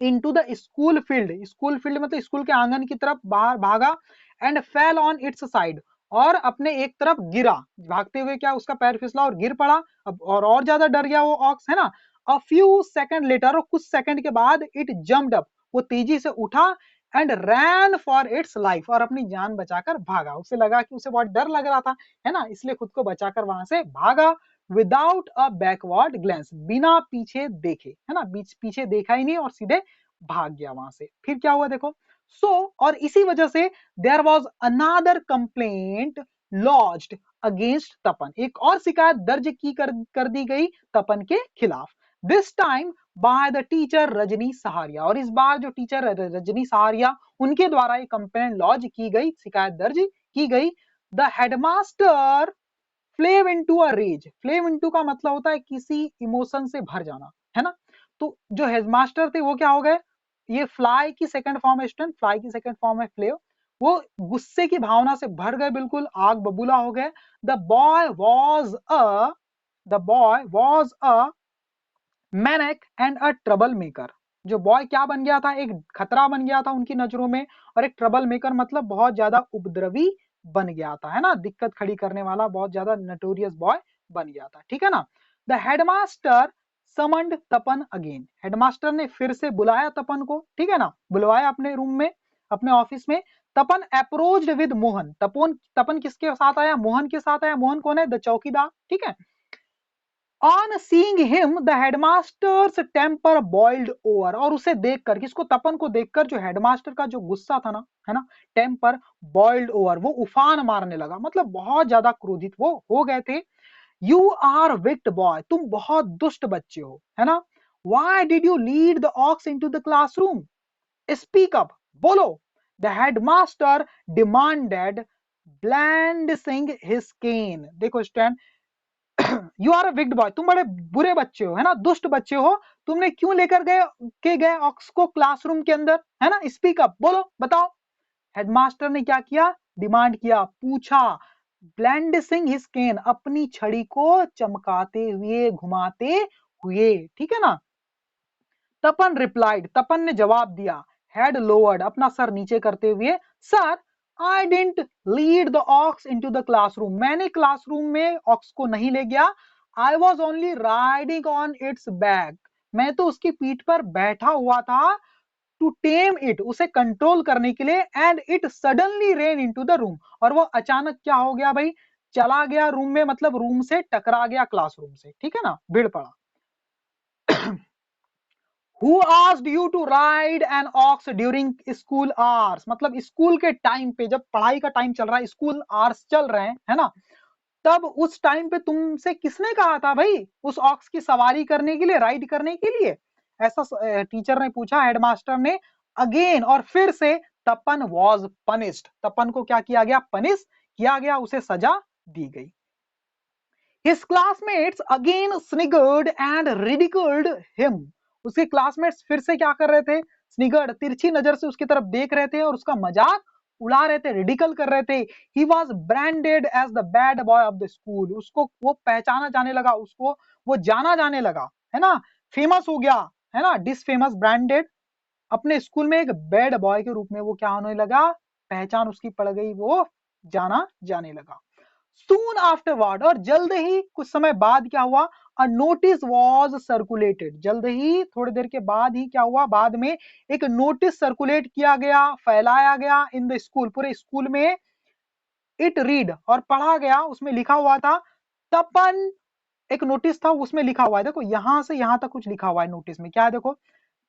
into the school field, school field मतलब स्कूल के आंगन की तरफ बाहर भागा, and fell on it's side, और अपने एक तरफ गिरा, भागते हुए क्या उसका पैर फिसला और गिर पड़ा। अब और ज्यादा डर गया वो ऑक्स, है ना। अ फ्यू सेकंड लेटर, और कुछ सेकंड के बाद, इट जम्प्ड अप, वो तेजी से उठा, and ran for its life, और अपनी जान बचाकर भागा। उसे लगा कि उसे बहुत डर लग रहा था, है ना, इसलिए खुद को बचाकर वहां से भागा। विदाउट अ बैकवर्ड ग्लैंस, बिना पीछे देखे, है ना, पीछे देखा ही नहीं और सीधे भाग गया वहां से। फिर क्या हुआ देखो, और इसी वजह से there was another complaint launched against Tapan, एक और शिकायत दर्ज की कर दी गई तपन के खिलाफ। This time by the teacher Rajni Saharia, और इस बार जो टीचर रजनी सहारिया, उनके द्वारा ये कंप्लेंट लॉन्च की गई, शिकायत दर्ज की गई। The headmaster flew into a rage, flew into का मतलब होता है किसी इमोशन से भर जाना, है ना। तो जो हेडमास्टर थे वो क्या हो गए, ये फ्लाई की सेकंड फॉर्म है स्टूडेंट, फ्लाई की सेकंड फॉर्म है फ्लेव, वो गुस्से की भावना से भर गए, बिल्कुल आग बबूला हो गए। The boy was a maniac and a trouble maker, जो बॉय क्या बन गया था, एक खतरा बन गया था उनकी नजरों में, और एक ट्रबल मेकर मतलब बहुत ज्यादा उपद्रवी बन गया था, है ना, दिक्कत खड़ी करने वाला बहुत ज्यादा नटोरियस बॉय बन गया था, ठीक है ना। The headmaster summoned Tapan again, headmaster ने फिर से बुलाया तपन को, ठीक है ना, बुलवाया अपने रूम में, अपने ऑफिस में। तपन अप्रोच्ड विद मोहन, तपन किसके साथ आया, मोहन के साथ आया। मोहन कौन है, द चौकीदार, ठीक है। On seeing him the headmaster's temper boiled over, और उसे देखकर, किसको, तपन को देखकर जो हेडमास्टर का जो गुस्सा था ना, है ना, टेम्पर बॉइल्ड ओवर, वो उफान मारने लगा, मतलब बहुत ज्यादा क्रोधित वो हो गए थे। यू आर विक्ट बॉय, तुम बहुत दुष्ट बच्चे हो, है ना। Why did you lead the ox into the classroom, speak up, बोलो। The headmaster demanded, brandishing his cane. देखो stand, you are a wicked boy, तुम बड़े बुरे बच्चे हो, है ना, दुष्ट बच्चे हो, तुमने क्यों लेकर गए ऑक्स को क्लासरूम के अंदर, है ना, स्पीक अप, बोलो, बताओ। हेडमास्टर ने क्या किया, डिमांड किया, पूछा, ब्लैंडिंग हिज केन, अपनी छड़ी को चमकाते हुए, घुमाते हुए, ठीक है ना। तपन रिप्लाइड, तपन ने जवाब दिया, हेड लोवर्ड, अपना सर नीचे करते हुए, sir I didn't lead the ox into the classroom, मैंने क्लासरूम में ऑक्स को नहीं ले गया, I was only riding on its back, मैं तो उसकी पीठ पर बैठा हुआ था टू टेम इट, उसे कंट्रोल करने के लिए, and it suddenly rain into the room, और वो अचानक क्या हो गया भाई, चला गया रूम में, मतलब रूम से टकरा गया क्लासरूम से, ठीक है ना, भिड़ पड़ा। Who asked you to ride an ox during school hours, मतलब स्कूल के टाइम पे, जब पढ़ाई का टाइम चल रहा है, स्कूल आवर्स चल रहे हैं, है ना, तब उस टाइम पे तुमसे किसने कहा था भाई उस ऑक्स की सवारी करने के लिए, राइड करने के लिए, ऐसा टीचर ने पूछा, हेडमास्टर ने। अगेन, और फिर से, तपन वॉज पनिश्ड, तपन को क्या किया गया, पनिश किया गया, उसे सजा दी गई। His classmates again sniggered and ridiculed him. उसके क्लासमेट्स फिर से क्या कर रहे थे, स्निगर्ड, तिरछी नजर से उसकी तरफ देख रहे थे और उसका मजाक उड़ा रहे थे, रिडिकल कर रहे थे। He was branded as the bad boy of the school. उसको वो पहचाना जाने लगा, उसको वो जाना जाने लगा, है ना, फेमस हो गया, है ना, डिसफेमस, ब्रांडेड, अपने स्कूल में एक बैड बॉय के रूप में वो क्या होने लगा, पहचान उसकी पड़ गई, वो जाना जाने लगा। Soon afterward, और जल्द ही कुछ समय बाद क्या हुआ, a notice was circulated, जल्द ही थोड़ी देर के बाद ही क्या हुआ, बाद में एक नोटिस सर्कुलेट किया गया, फैलाया गया इन द स्कूल, पूरे स्कूल में। इट रीड, और पढ़ा गया, उसमें लिखा हुआ था तपन, एक नोटिस था उसमें लिखा हुआ है, देखो यहां से यहां तक कुछ लिखा हुआ है नोटिस में, क्या है देखो,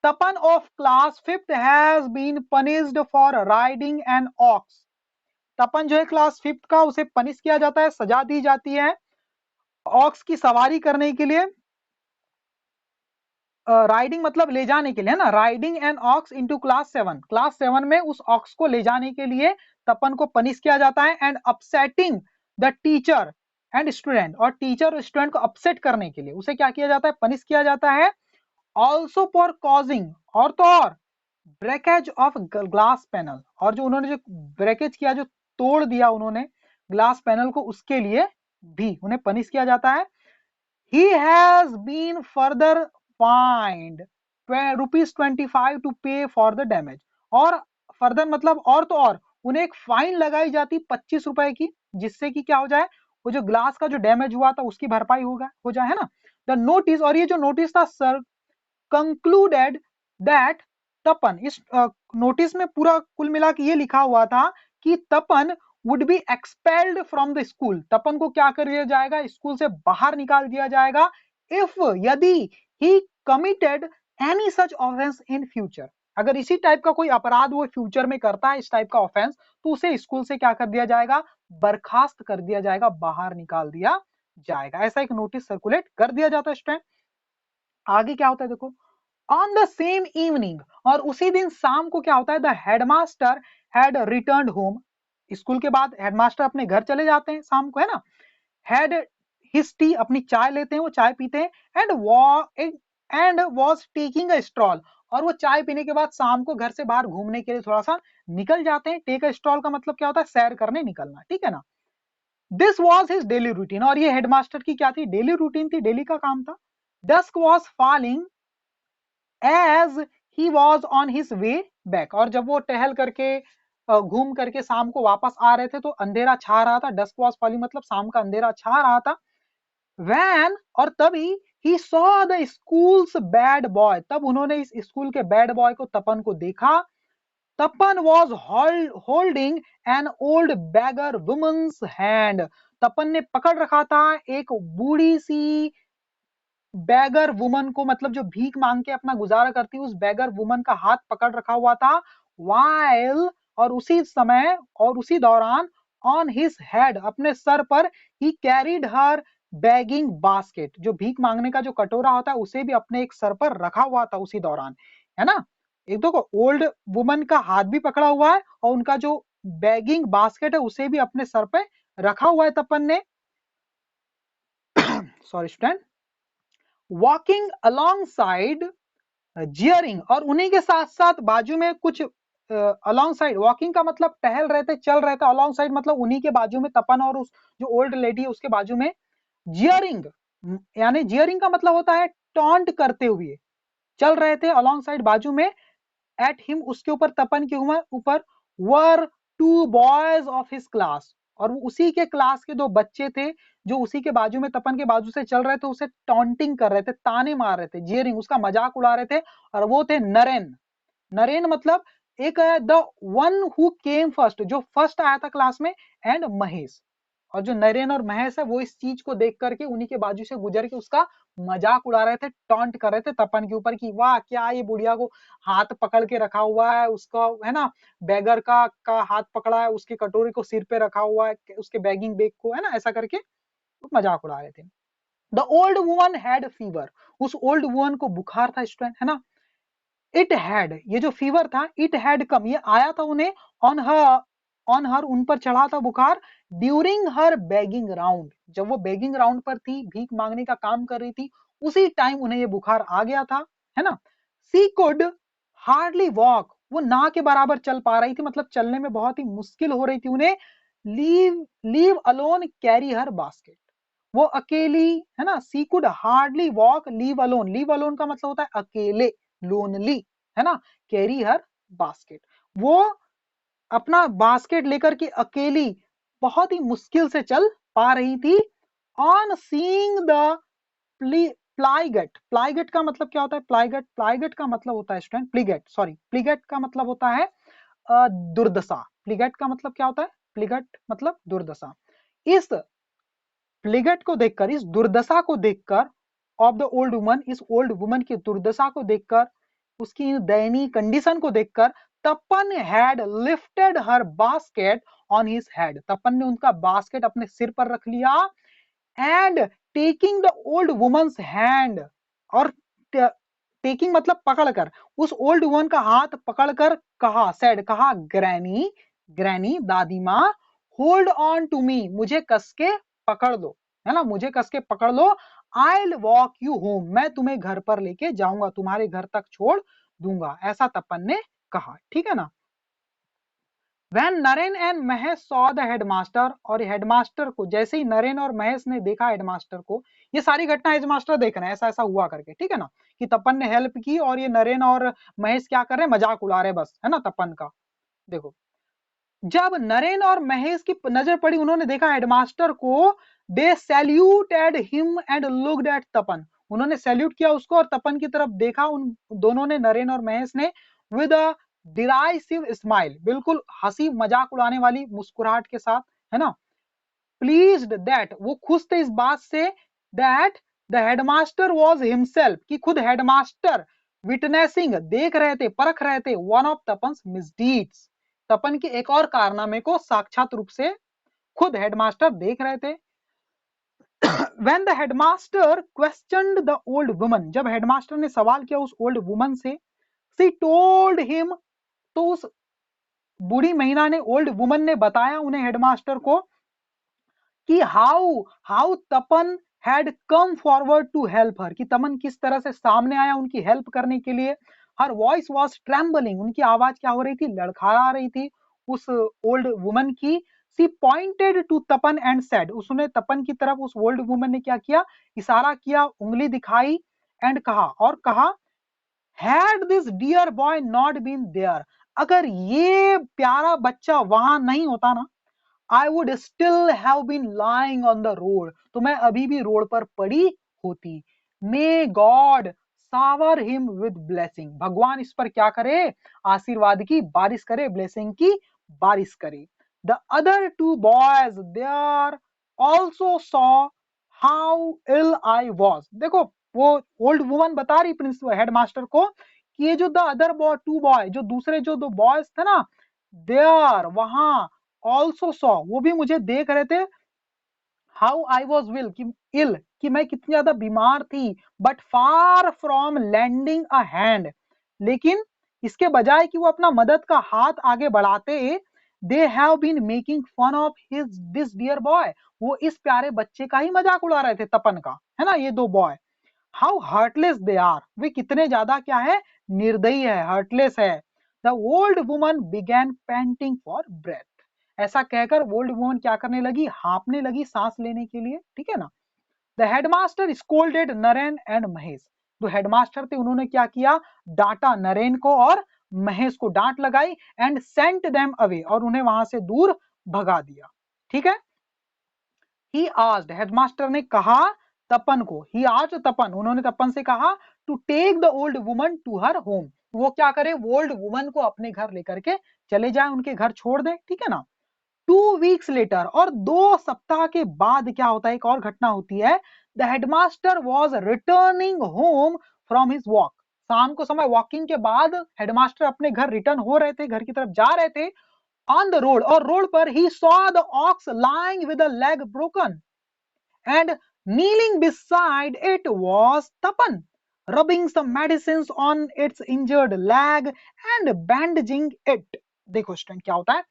Tapan of class 5th has been punished for riding an ox, Tapan जो है क्लास 5th का, उसे पनिश किया जाता है, सजा दी जाती है ऑक्स की सवारी करने के लिए, राइडिंग मतलब ले जाने के लिए, है ना, riding an aux into class 7, class 7 में उस ऑक्स को ले जाने के लिए तपन को पनिश किया जाता है, and upsetting the teacher and student, और टीचर और स्टूडेंट को अपसेट करने के लिए उसे क्या किया जाता है, पनिश किया जाता है। ऑल्सो फॉर कॉजिंग, और तो और, ब्रेकेज ऑफ ग्लास पैनल, और जो उन्होंने जो ब्रेकेज किया, जो तोड़ दिया उन्होंने ग्लास पैनल को, उसके लिए भी उन्हें पनिश किया जाता है। He has been further fined ₹25 to pay for the damage, और फर्दर मतलब और तो और, उन्हें एक फाइन लगाई जाती 25 रुपए की, जिससे कि क्या हो जाए, वो जो ग्लास का जो डैमेज हुआ था उसकी भरपाई होगा, हो जाए, है ना। द नोटिस, और ये जो नोटिस था सर, कंक्लूडेड दैट तपन, इस नोटिस में पूरा कुल मिला के ये लिखा हुआ था कि Tapan would be expelled from the school, Tapan को क्या कर दिया जाएगा, स्कूल से बाहर निकाल दिया जाएगा, इफ, यदि he committed any such offence in future, अगर इसी टाइप का कोई अपराध वो फ्यूचर में करता है, इस टाइप का ऑफेंस, तो उसे स्कूल से क्या कर दिया जाएगा, बर्खास्त कर दिया जाएगा, बाहर निकाल दिया जाएगा, ऐसा एक नोटिस सर्कुलेट कर दिया जाता है स्टूडेंट। आगे क्या होता है देखो, ऑन द सेम इवनिंग, और उसी दिन शाम को क्या होता है, the headmaster had returned home, school के बाद हेडमास्टर अपने घर चले जाते हैं शाम को, है ना, हैड हिज टी, अपनी चाय लेते हैं, वो चाय पीते हैं, and was taking a stroll, और वो चाय पीने के बाद शाम को घर से बाहर घूमने के लिए थोड़ा सा निकल जाते हैं, टेक अ स्ट्रॉल का मतलब क्या होता है, सैर करने निकलना, ठीक है ना। This was his daily routine, और ये हेडमास्टर की क्या थी, डेली रूटीन थी, डेली का काम था। Dusk was falling as he was on his way back, और जब वो टहल करके घूम करके शाम को वापस आ रहे थे तो अंधेरा छा रहा था, डस्क वॉज फॉलिंग मतलब शाम का अंधेरा छा रहा था। वैन, और तभी, he saw the schools bad boy, तब उन्होंने इस स्कूल के बैड बॉय को, तपन को देखा। Tapan was holding an old beggar woman's hand, Tapan ने पकड़ रखा था एक बूढ़ी सी बैगर वुमन को, मतलब जो भीख मांग के अपना गुजारा करती है, उस बैगर वुमन का हाथ पकड़ रखा हुआ था। वाइल, और उसी समय और उसी दौरान, ऑन हिज हेड, अपने सर पर, ही कैरीड हर बैगिंग बास्केट, जो भीख मांगने का जो कटोरा होता है उसे भी अपने एक सर पर रखा हुआ था उसी दौरान, है ना। एक तो ओल्ड वुमन का हाथ भी पकड़ा हुआ है और उनका जो बैगिंग बास्केट है उसे भी अपने सर पे रखा हुआ है तपन ने। Sorry student, walking alongside jeering, और उन्हीं के साथ साथ बाजू में कुछ, अलोंग साइड, वॉकिंग का मतलब टहल रहे थे, चल रहे थे, अलोंग साइड मतलब उन्हीं के बाजू में, तपन और उस जो ओल्ड लेडी है उसके बाजू में। जियरिंग, यानी जियरिंग का मतलब होता है टॉन्ट करते हुए चल रहे थे, अलोंग साइड बाजू में। एट हिम, उसके ऊपर, तपन के ऊपर, were two boys of his class, और वो उसी के क्लास के 2 बच्चे थे जो उसी के बाजू में, तपन के बाजू से चल रहे थे, उसे टॉन्टिंग कर रहे थे, ताने मार रहे थे, जेयरिंग, उसका मजाक उड़ा रहे थे, और वो थे नरेन। नरेन मतलब एक है the one who came first, जो फर्स्ट आया था क्लास में, एंड महेश। और जो नरेन और महेश है वो इस चीज को देख करके उन्हीं के बाजू से गुजर के उसका मजाक उड़ा रहे थे, टॉन्ट कर रहे थे तपन के ऊपर कि वाह क्या ये बुढ़िया को हाथ पकड़ के रखा हुआ है, उसका है ना बैगर का हाथ पकड़ा है, उसकी कटोरी को सिर पे रखा हुआ है, उसके बैगिंग बैग को, है ना, ऐसा करके मजाक उड़ा रहे थे। The old woman had fever, उस ओल्ड वुमन को बुखार था स्टूडेंट, है ना। इट हैड, ये जो फीवर था, इट हैड कम, ये आया था उन्हें, ऑन हर उन पर चढ़ा था बुखार, ड्यूरिंग हर बेगिंग राउंड, जब वो बेगिंग राउंड पर थी, भीख मांगने का काम कर रही थी, उसी टाइम उन्हें ये बुखार आ गया था, है ना। सी कुड हार्डली वॉक, वो ना के बराबर चल पा रही थी, मतलब चलने में बहुत ही मुश्किल हो रही थी उन्हें। Leave leave alone carry her basket, वो अकेली, है ना। She could hardly walk leave alone, leave alone का मतलब होता है अकेले, लोनली, है ना। कैरी हर बास्केट, वो अपना बास्केट लेकर के अकेली बहुत ही मुश्किल से चल पा रही थी। ऑन सीइंग द प्लाईगेट, प्लाईगेट का मतलब क्या होता है, प्लाईगेट, प्लाईगेट का मतलब होता है स्टूडेंट, प्लीगेट, सॉरी, प्लीगेट का मतलब होता है दुर्दशा। प्लीगेट का मतलब क्या होता है, प्लीगेट मतलब दुर्दशा। इस प्लीगेट को देखकर, इस दुर्दशा को देखकर, ऑफ द ओल्ड वुमन, इस ओल्ड वुमन की दुर्दशा को देखकर, उसकी दयनीय कंडीशन को देखकर, Tapan had lifted her basket on his head, Tapan ने उनका बास्केट अपने सिर पर रख लिया, and taking the old woman's hand, और टेकिंग मतलब पकड़कर, उस ओल्ड वुमन का हाथ पकड़कर कहा, सेड कहा, ग्रैनी, ग्रैनी दादी माँ, होल्ड ऑन टू मी, मुझे कस के पकड़ लो, है ना, मुझे कस के पकड़ लो, आई वॉक यू होम, मैं तुम्हें घर पर लेके जाऊंगा, तुम्हारे घर तक छोड़ दूंगा, ऐसा तपन ने कहा, ठीक है ना। When Naren and Mahesh saw the headmaster, और हेडमास्टर को, जैसे ही नरेन और महेश ने देखा हेडमास्टर को, ये सारी घटना हेडमास्टर देख रहे हैं, ऐसा ऐसा हुआ करके, ठीक है ना, कि तपन ने हेल्प की और ये नरेन और महेश क्या कर रहे हैं, मजाक उड़ा रहे हैं बस, है ना, तपन का। देखो, जब नरेन और महेश की नजर पड़ी, उन्होंने देखा हेडमास्टर को, they saluted him and looked at Tapan, उन्होंने सैल्यूट किया उसको और तपन की तरफ देखा, उन दोनों ने, नरेन और महेश ने, विद अ डिराइसिव स्माइल, बिल्कुल हंसी मजाक उड़ाने वाली मुस्कुराहट के साथ, है ना। प्लीज्ड दैट, वो खुश थे इस बात से, that the headmaster was himself, कि खुद हेडमास्टर विटनेसिंग, देख रहे थे, परख रहे थे, वन ऑफ तपन्स मिसडीड्स, तपन के एक और कारनामे को साक्षात रूप से खुद हेडमास्टर देख रहे थे। When the headmaster questioned the old woman, जब हेडमास्टर ने सवाल किया उस ओल्ड वुमन से, she told him, तो उस बूढ़ी महिला ने, ओल्ड वुमन ने बताया उन्हें, हेडमास्टर को, कि how how Tapan had come forward to help her, कि तमन किस तरह से सामने आया उनकी हेल्प करने के लिए। हर वॉइस वॉज ट्रेम्बलिंग, उनकी आवाज क्या हो रही थी, लड़खड़ा रही थी उस ओल्ड वुमन की। She pointed to Tapan and said, उसने तपन की तरफ, उस ओल्ड वुमन ने क्या किया, इशारा किया, उंगली दिखाई, एंड कहा, और कहा, had this dear boy not been there, अगर ये प्यारा बच्चा वहां नहीं होता ना, I would still have been lying on the road, तो मैं अभी भी रोड पर पड़ी होती। May God shower him with blessing, भगवान इस पर क्या करे, आशीर्वाद की बारिश करे, ब्लेसिंग की बारिश करे। The other two boys there also saw how ill I was, देखो वो ओल्ड वुमन बता रही प्रिंसिपल हेडमास्टर को कि ये जो the other boy, two boy, जो दूसरे जो दो बॉयज थे ना, देयर, वहां, ऑल्सो सॉ, वो भी मुझे देख रहे थे, हाउ आई वॉज विल, कि इल, कि मैं कितनी ज्यादा बीमार थी, but far from lending a hand, लेकिन इसके बजाय कि वो अपना मदद का हाथ आगे बढ़ाते, they have been making fun of his this dear boy, वो इस प्यारे बच्चे का ही मजाक उड़ा रहे थे, तपन का, है ना, ये दो boy. How heartless they are, वे कितने ज्यादा क्या है, निर्दयी है, हार्टलेस है। The old woman began panting for breath, ऐसा कहकर ओल्ड वुमन क्या करने लगी, हाँपने लगी सांस लेने के लिए, ठीक है ना। The headmaster scolded Naren and Mahesh, जो हेडमास्टर थे उन्होंने क्या किया, डांटा नरेन को और महेश को डांट लगाई, एंड सेंट देम अवे, और उन्हें वहां से दूर भगा दिया। ठीक है। ही आस्क्ड, हेडमास्टर ने कहा तपन को, ही आस्क्ड तपन, उन्होंने तपन से कहा to take the old woman to her home, वो क्या करे, ओल्ड वुमन को अपने घर लेकर के चले जाए, उनके घर छोड़ दे, ठीक है ना। 2 वीक्स लेटर, और 2 सप्ताह के बाद क्या होता है, एक और घटना होती है। The headmaster was returning home from his walk, शाम को समय वॉकिंग के बाद हेडमास्टर अपने घर रिटर्न हो रहे थे, घर की तरफ जा रहे थे। ऑन द रोड, और रोड पर he saw the ox lying with a leg broken and kneeling beside it was Tapan, rubbing some medicines on its injured leg and bandaging it. देखो स्टूडेंट क्या होता है,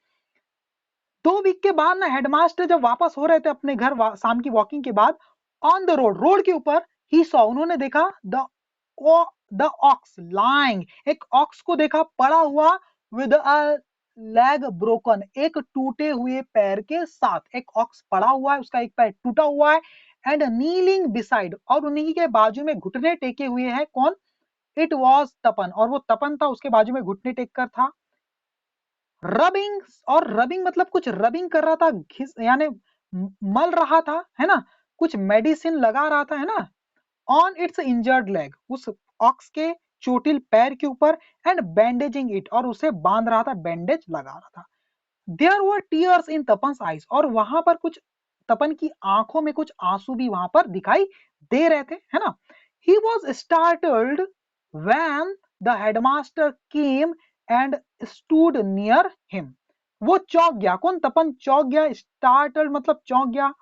2 वीक के बाद ना headmaster जब वापस हो रहे थे अपने घर शाम की वॉकिंग के बाद, ऑन द रोड, रोड के ऊपर, ही सॉ, उन्होंने देखा द ऑक्स लाइंग, एक ऑक्स को देखा पड़ा हुआ, विद अ लेग ब्रोकन, एक टूटे हुए पैर के साथ, एक ऑक्स पड़ा हुआ है, उसका एक पैर टूटा हुआ है, एंड नीलिंग बिसाइड, और उन्हीं के बाजू में घुटने टेके हुए हैं कौन, इट वॉज तपन, और वो तपन था, उसके बाजू में घुटने टेक कर था। रबिंग, और रबिंग मतलब कुछ रबिंग कर रहा था, घिस यानी मल रहा था, है ना, कुछ मेडिसिन लगा रहा था, है ना, ऑन इट्स इंजर्ड लेग, उस ऑक्स के चोटिल पैर के ऊपर, एंड बैंडेजिंग इट, और उसे बांध रहा था, बैंडेज लगा रहा था। There were tears in Tapan's eyes, और वहां पर कुछ, तपन की आंखों में कुछ आंसू भी वहां पर दिखाई दे रहे थे, है ना। He was startled when the headmaster came and stood near him, वो चौंक गया, कौन, तपन चौंक गया, स्टार्टल्ड मतलब चौंक गया,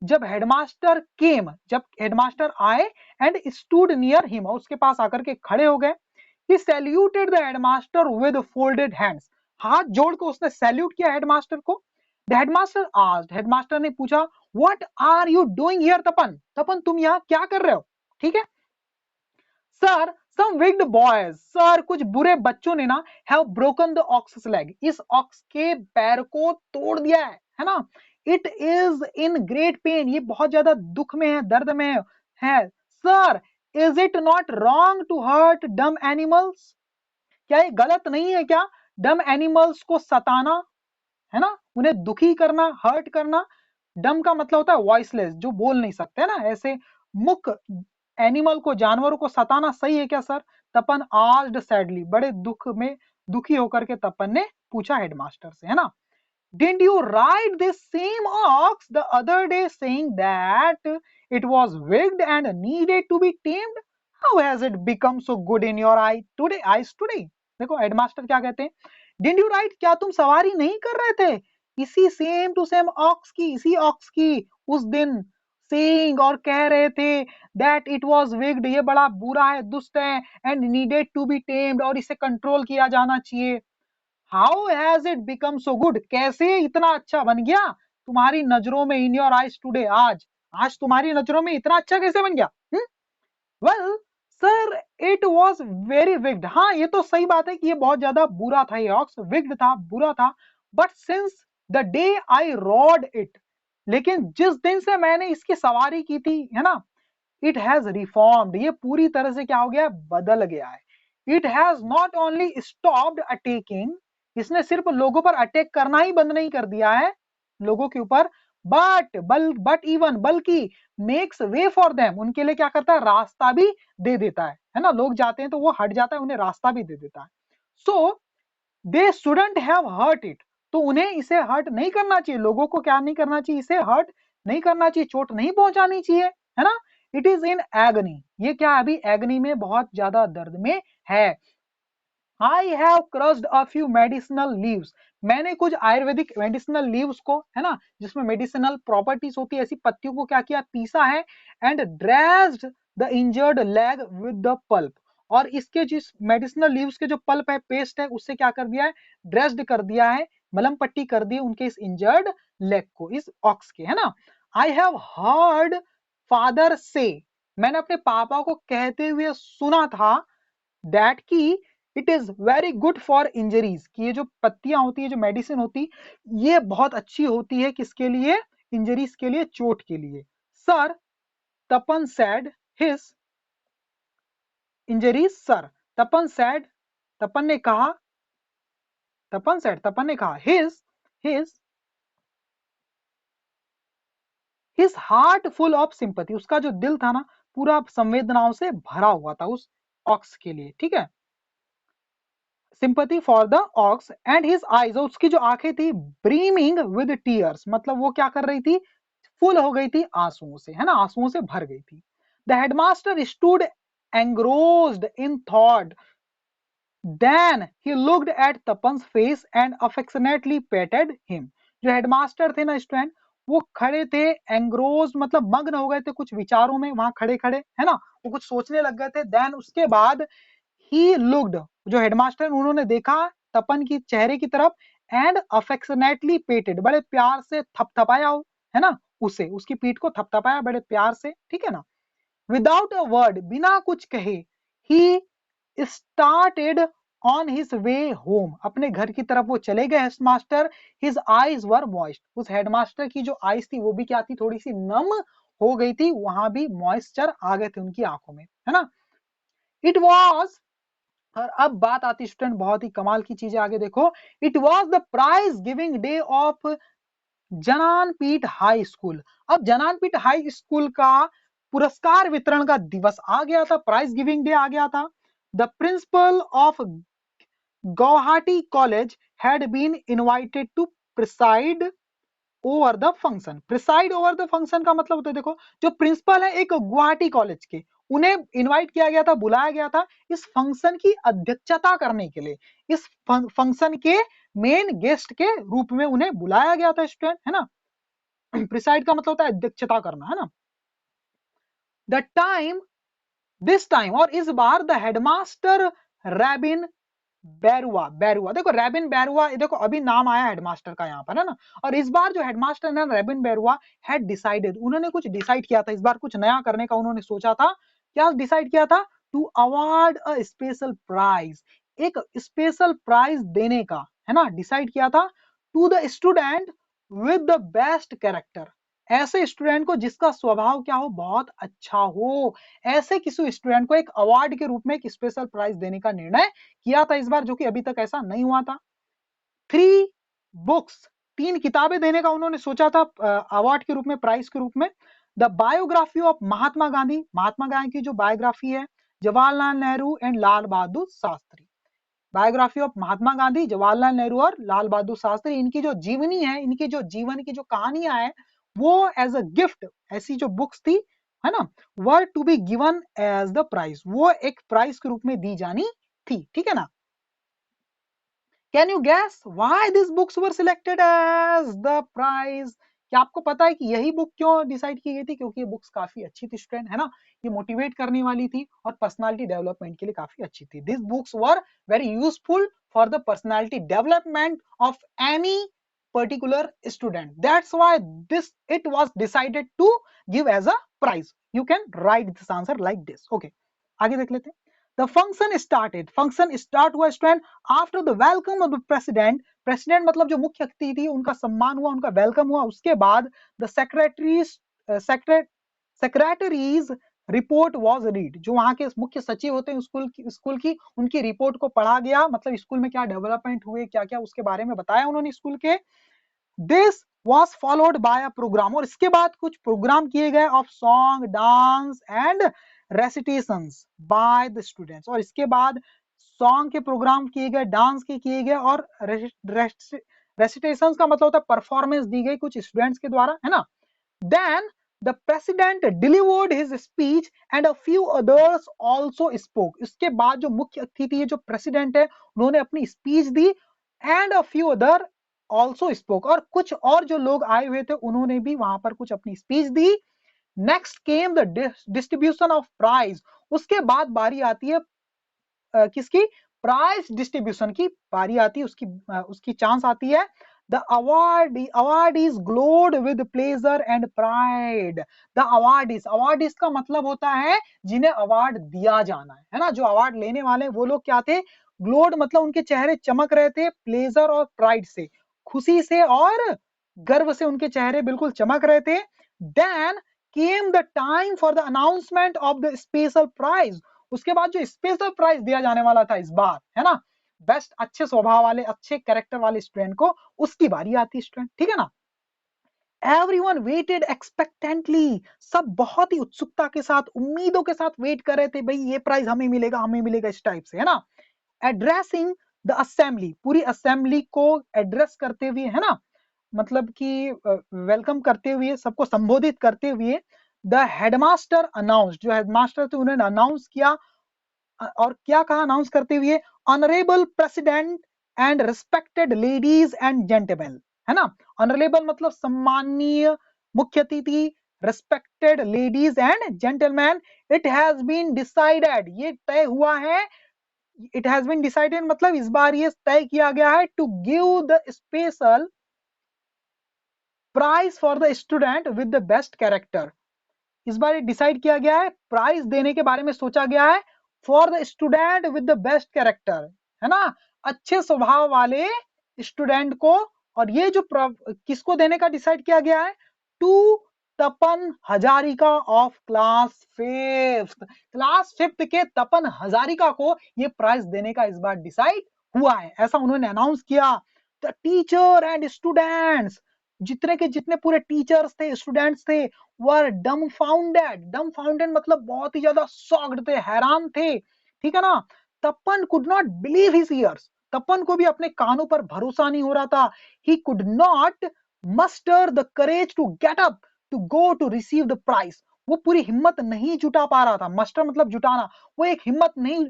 जब हेडमास्टर केम, जब हेडमास्टर आए, एंड स्टूड नियर हिम, और उसके पास आकर के खड़े हो गए। He saluted the headmaster with folded hands, हाथ जोड़ के उसने सैल्यूट किया हेडमास्टर को। द हेडमास्टर आस्क्ड, हेडमास्टर ने पूछा, what are you doing here Tapan, Tapan तुम यहाँ क्या कर रहे हो, ठीक है। Sir some wicked boys, sir कुछ बुरे बच्चों ने ना, have broken the ox leg, इस ऑक्स के पैर को तोड़ दिया है ना। It is in great pain, ये बहुत ज्यादा दुख में है, दर्द में है। Sir is it not wrong to hurt dumb animals, क्या ये गलत नहीं है क्या, डम एनिमल्स को सताना, है ना, उन्हें दुखी करना, हर्ट करना। डम का मतलब होता है वॉइसलेस, जो बोल नहीं सकते ना, ऐसे मुक एनिमल को, जानवरों को सताना सही है क्या सर। तपन आस्क्ड सैडली, बड़े दुख में, दुखी होकर के तपन ने पूछा हेडमास्टर से, है ना। Didn't you ride this same ox the other day saying that it was wicked and needed to be tamed? How has it become so good in your eyes today? देखो हेडमास्टर क्या कहते हैं, Didn't you ride, क्या तुम सवारी नहीं कर रहे थे इसी सेम टू सेम ऑक्स की, इसी ऑक्स की उस दिन, saying, और कह रहे थे, that it was wicked, ये बड़ा बुरा है, दुष्ट है, and needed to be tamed, और इसे कंट्रोल किया जाना चाहिए। How has it become so good, कैसे इतना अच्छा बन गया तुम्हारी नजरों में, इन योर आईज टुडे, आज, आज तुम्हारी नजरों में इतना अच्छा कैसे बन गया। Well sir it was very विग्ड, हाँ ये तो सही बात है कि ये बहुत ज्यादा बुरा था, ये ऑक्स विग्ड था, बुरा था। But since the day I rod it, लेकिन जिस दिन से मैंने इसकी सवारी की थी, है ना, इट हैज रिफॉर्म्ड, ये पूरी तरह से क्या हो गया, बदल गया है। It has not only stopped attacking, इसने सिर्फ लोगों पर अटैक करना ही बंद नहीं कर दिया है, लोगों के ऊपर, बट इवन, बल्कि मेक्स वे फॉर देम, उनके लिए क्या करता है, रास्ता भी दे देता है ना, लोग जाते हैं तो वो हट जाता है, उन्हें रास्ता भी दे देता है। So they shouldn't have hurt it, तो उन्हें इसे हर्ट नहीं करना चाहिए, लोगों को क्या नहीं करना चाहिए, इसे हर्ट नहीं करना चाहिए, चोट नहीं पहुंचानी चाहिए, है ना। इट इज इन एगनी, ये क्या अभी एगनी में, बहुत ज्यादा दर्द में है। I have crossed a few medicinal leaves, मैंने कुछ आयुर्वेदिक मेडिसिनल लीव्स को, है ना, जिसमें मेडिसिनल प्रॉपर्टीज होती है, ऐसी पत्तियों को क्या किया, पीसा है, and dressed the injured leg with the pulp, और इसके जिस मेडिसिनल लीव्स के जो पल्प है, पेस्ट है, उससे क्या कर दिया है, ड्रेस्ड कर दिया है, मलम पट्टी कर दी उनके इस इंजर्ड लेग को, इस ऑक्स के, है ना। आई हैव हर्ड फादर से, मैंने अपने पापा को कहते हुए सुना था, दैट की it is very good for injuries, कि ये जो पत्तियां होती है, जो मेडिसिन होती, ये बहुत अच्छी होती है, किसके लिए, इंजरीज के लिए, चोट के लिए। सर तपन सैड हिज इंजरीज, सर तपन सैड, तपन ने कहा, तपन सैड, तपन ने कहा, his his his heart full of sympathy, उसका जो दिल था ना पूरा संवेदनाओं से भरा हुआ था उस ऑक्स के लिए, ठीक है, sympathy for the ox, and his eyes, उसकी जो आंखें थी ब्रीमिंग विद टीयर्स, मतलब वो क्या कर रही थी, फुल हो गई थी आंसुओं से, है ना, आंसुओं से भर गई थी। The headmaster stood engrossed in thought, then he looked at Tapan's face and affectionately patted him. जो हेडमास्टर थे ना स्टूडेंट, वो खड़े थे एंग्रोज, मतलब मग्न हो गए थे कुछ विचारों में, वहां खड़े खड़े, है ना, वो कुछ सोचने लग गए थे। देन उसके बाद ही लुक्ड, जो हेडमास्टर उन्होंने देखा तपन की चेहरे की तरफ, एंड अफेक्शनेटली पेटेड, बड़े प्यार से थपथपाया, है ना, उसे, उसकी पीठ को थपथपाया बड़े प्यार से, ठीक है ना। विदाउट अ वर्ड, बिना कुछ कहे, he started on his way home, अपने घर की तरफ वो चले गए हेडमास्टर। हिज आईज वर मॉइस्ट, उस हेडमास्टर की जो आईज थी वो भी क्या थी, थोड़ी सी नम हो गई थी, वहां भी मॉइस्चर आ गए थे उनकी आंखों में, है ना। इट वॉज, और अब बात आती स्टूडेंट बहुत ही कमाल की चीजें, आगे देखो। It was the prize giving day of Jnanpith high school. अब जनानपीठ हाई स्कूल का पुरस्कार वितरण का दिवस आ गया था, प्राइज गिविंग डे आ गया था। The principal of Guwahati college had been invited to preside over the function. Preside over the function का मतलब होता है, देखो जो प्रिंसिपल है एक गुवाहाटी कॉलेज के, उन्हें इनवाइट किया गया था, बुलाया गया था इस फंक्शन की अध्यक्षता करने के लिए, इस फंक्शन के मेन गेस्ट के रूप में उन्हें बुलाया गया था स्टूडेंट, है ना। प्रिसाइड का मतलब होता है अध्यक्षता करना, है ना। द टाइम, दिस टाइम, और इस बार द हेडमास्टर रैबिन बैरुआ, बैरुआ देखो, रैबिन बैरुआ, देखो अभी नाम आया हेडमास्टर का यहाँ पर, है ना। और इस बार जो हेडमास्टर है रैबिन बैरुआ हैड डिसाइडेड, उन्होंने कुछ डिसाइड किया था, इस बार कुछ नया करने का उन्होंने सोचा था। क्या डिसाइड किया था, to award a special prize, एक स्पेशल प्राइज देने का, है ना, डिसाइड किया था, to the student with the best character, ऐसे स्टूडेंट को जिसका स्वभाव क्या हो, बहुत अच्छा हो, ऐसे किसी स्टूडेंट को एक अवार्ड के रूप में एक स्पेशल प्राइज देने का निर्णय किया था इस बार, जो कि अभी तक ऐसा नहीं हुआ था। 3 बुक्स, 3 किताबें देने का उन्होंने सोचा था अवार्ड के रूप में, प्राइज के रूप में। The biography of Mahatma Gandhi, Mahatma Gandhi की जो बायोग्राफी है, Jawaharlal Nehru and Lal Bahadur Shastri, biography of Mahatma Gandhi, Jawaharlal Nehru और लाल बहादुर शास्त्री, इनकी जो जीवनी है, इनकी जो जीवन की जो कहानियां है, वो एज अ गिफ्ट, ऐसी जो बुक्स थी, है ना, were to be given as the prize, वो एक प्राइज के रूप में दी जानी थी, ठीक है ना। Can you guess why this books were selected as the prize? क्या आपको पता है कि यही बुक क्यों डिसाइड की गई थी? क्योंकि ये बुक्स काफी अच्छी थी स्टूडेंट, है ना, ये मोटिवेट करने वाली थी और पर्सनालिटी डेवलपमेंट के लिए काफी अच्छी थी। This books were very useful for the personality development of any particular student, that's why this it was decided to give as a prize. You can write this answer like this. Okay, आगे देख लेते हैं। The function started, function start हुआ student after the welcome of the president, president मतलब जो मुख्य अतिथि थी उनका सम्मान हुआ, उनका वेलकम हुआ। उसके बाद the secretaries report was read, जो वहां के मुख्य सचिव होते हैं स्कूल की उनकी रिपोर्ट को पढ़ा गया, मतलब स्कूल में क्या डेवलपमेंट हुए, क्या क्या उसके बारे में बताया उन्होंने स्कूल के। This was followed by a program, और इसके बाद कुछ प्रोग्राम किए गए of song, dance and recitations by the students, और इसके बाद सॉन्ग के प्रोग्राम किए गए, डांस के किए गए, और रेसिटेशंस का मतलब होता है परफॉर्मेंस दी गई कुछ स्टूडेंट्स के द्वारा, है ना। Then the president delivered his speech and a few others also spoke. इसके बाद जो मुख्य अतिथि है, जो प्रेसिडेंट है, उन्होंने अपनी speech the, and a few other also spoke, और कुछ और जो लोग आए हुए थे उन्होंने भी वहां पर कुछ अपनी स्पीच दी। Next came the distribution of prize, उसके बाद बारी आती है किसकी, प्राइज डिस्ट्रीब्यूशन की बारी आती है, उसकी चांस आती है। The award is glowed with pleasure and pride. The award का मतलब होता है जिन्हें अवार्ड दिया जाना है ना, जो अवार्ड लेने वाले वो लोग क्या थे, ग्लोड मतलब उनके चेहरे चमक रहे थे, प्लेजर और प्राइड से, खुशी से और गर्व से उनके चेहरे बिल्कुल चमक रहे थे। Then came the time for the announcement of the special prize, उसके बाद जो स्पेशल प्राइज दिया जाने वाला था इस बार, है ना, बेस्ट अच्छे स्वभाव वाले, अच्छे कैरेक्टर वाले स्टूडेंट को, उसकी बारी आती है स्टूडेंट, ठीक है ना। Everyone waited expectantly. सब बहुत ही उत्सुकता के साथ, उम्मीदों के साथ वेट कर रहे थे, भाई ये प्राइज हमें मिलेगा इस टाइप से, है ना. Addressing the assembly, पूरी असेंबली को एड्रेस करते हुए, है ना, मतलब कि वेलकम करते हुए, सबको संबोधित करते हुए, द हेडमास्टर अनाउंस, जो हेडमास्टर थे उन्होंने अनाउंस किया, और क्या कहा अनाउंस करते हुए, honourable president and respected ladies and gentleman, है ना. ऑनरेबल मतलब सम्माननीय मुख्य अतिथि, respected ladies and gentleman, it has been decided, ये तय हुआ है, इट हैज बीन डिसाइडेड मतलब इस बार ये तय किया गया है, to give the special prize for the student with the best character. इस बार डिसाइड किया गया है, प्राइज देने के बारे में सोचा गया है, for the student with the best character, है ना, अच्छे स्वभाव वाले स्टूडेंट को. और ये जो किसको देने का डिसाइड किया गया है, to Tapan Hazarika of class fifth के तपन हजारिका को ये प्राइज देने का इस बार डिसाइड हुआ है, ऐसा उन्होंने अनाउंस किया. द टीचर एंड स्टूडेंट्स, जितने के जितने पूरे टीचर्स थे, स्टूडेंट्स थे, वर डमफाउंडेड मतलब बहुत ही ज्यादा शॉक्ड थे, हैरान थे, ठीक है ना. Tapan could not believe his ears, Tapan को भी अपने कानों पर भरोसा नहीं हो रहा था. He could not muster the courage to get up to go to receive the prize, वो पूरी हिम्मत नहीं जुटा पा रहा था. मस्टर मतलब जुटाना, वो एक हिम्मत नहीं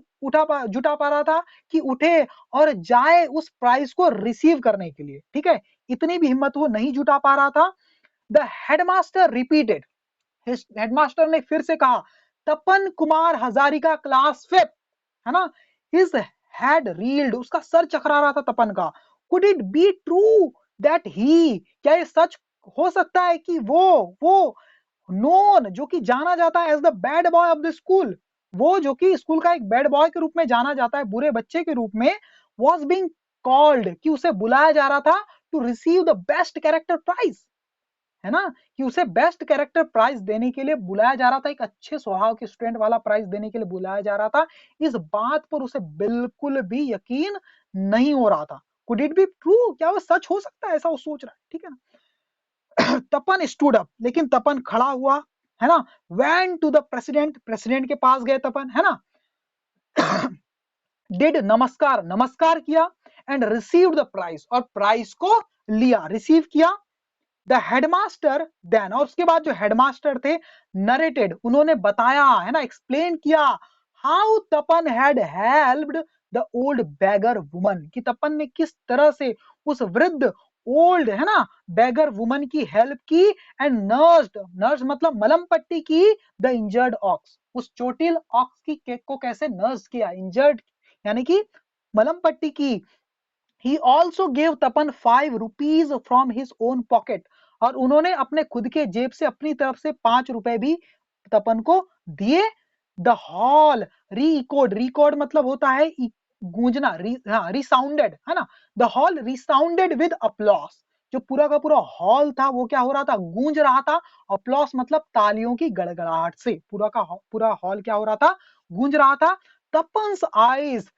जुटा पा रहा था कि उठे और जाए उस प्राइज को रिसीव करने के लिए, ठीक है, इतनी भी हिम्मत वो नहीं जुटा पा रहा था. द हेडमास्टर रिपीटेड, हेडमास्टर ने फिर से कहा, तपन कुमार हजारिका क्लास फिफ्थ, है ना. हिज हेड रील्ड, उसका सर चकरा रहा था तपन का. Could it be true that he, क्या ये सच हो सकता है कि वो नोन, जो कि जाना जाता है as the bad boy of the school, वो जो कि स्कूल का एक बैड बॉय के रूप में जाना जाता है, बुरे बच्चे के रूप में, वॉज बीइंग कॉल्ड, कि उसे बुलाया जा रहा था, to receive the best character prize, है ना, कि उसे बेस्ट कैरेक्टर प्राइज देने के लिए बुलाया जा रहा था, एक अच्छे स्वभाव के स्टूडेंट वाला प्राइज देने के लिए बुलाया जा रहा था. इस बात पर उसे बिल्कुल भी यकीन नहीं हो रहा था. कुड इट बी ट्रू, क्या वो सच हो सकता है, ऐसा वो सोच रहा है, ठीक है ना. तपन स्टूड अप, लेकिन तपन खड़ा हुआ, है ना. Went to the president, president के पास गए तपन, है ना. डिड नमस्कार किया, एंड रिसीव्ड द प्राइज, और प्राइज को लिया, रिसीव किया. द हेडमास्टर देन, और उसके बाद जो हेडमास्टर थे, नरेटेड, उन्होंने बताया, है ना, एक्सप्लेन किया, how Tapan had helped the old beggar woman, कि तपन ने किस तरह से उस वृद्ध ओल्ड, है ना, बैगर वुमन की हेल्प की, एंड नर्स मतलब मलम पट्टी की, द इंजर्ड ऑक्स, उस चोटिल ऑक्स की केक को कैसे नर्स किया, इंजर्ड यानी कि मलम पट्टी की. He also gave Tapan 5 rupees from his own pocket, और उन्होंने अपने खुद के जेब से अपनी तरफ से 5 रुपए भी तपन को दिए. द हॉल रिकॉर्ड मतलब होता है गूंजना, रिसाउंडेड, है ना. द हॉल रिसाउंडेड विद अपलॉस, जो पूरा का पूरा हॉल था वो क्या हो रहा था, गूंज रहा था. अपलॉस मतलब तालियों की गड़गड़ाहट से पूरा का पूरा हॉल क्या हो रहा था, गूंज रहा था. Tapan's eyes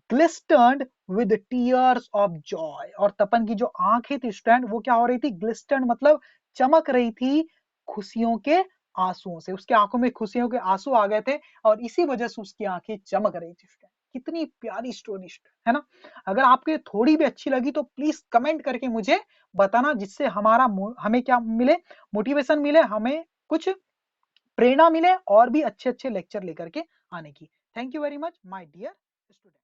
glistered with tears of joy, और तपन की जो आंखें थी स्टूडेंट, वो क्या हो रही थी, ग्लिस्टर्ड मतलब चमक रही थी खुशियों के आंसुओं से. उसके आंखों में खुशियों के आंसू आ गए थे, और इसी वजह से उसकी आंखें चमक रही थी स्टूडेंट. कितनी प्यारी स्टोरी है ना. अगर आपको ये थोड़ी भी अच्छी लगी तो प्लीज कमेंट करके मुझे बताना, जिससे हमें क्या मिले, मोटिवेशन मिले, हमें कुछ प्रेरणा मिले और भी अच्छे अच्छे लेक्चर लेकर के आने की. Thank you very much my dear student.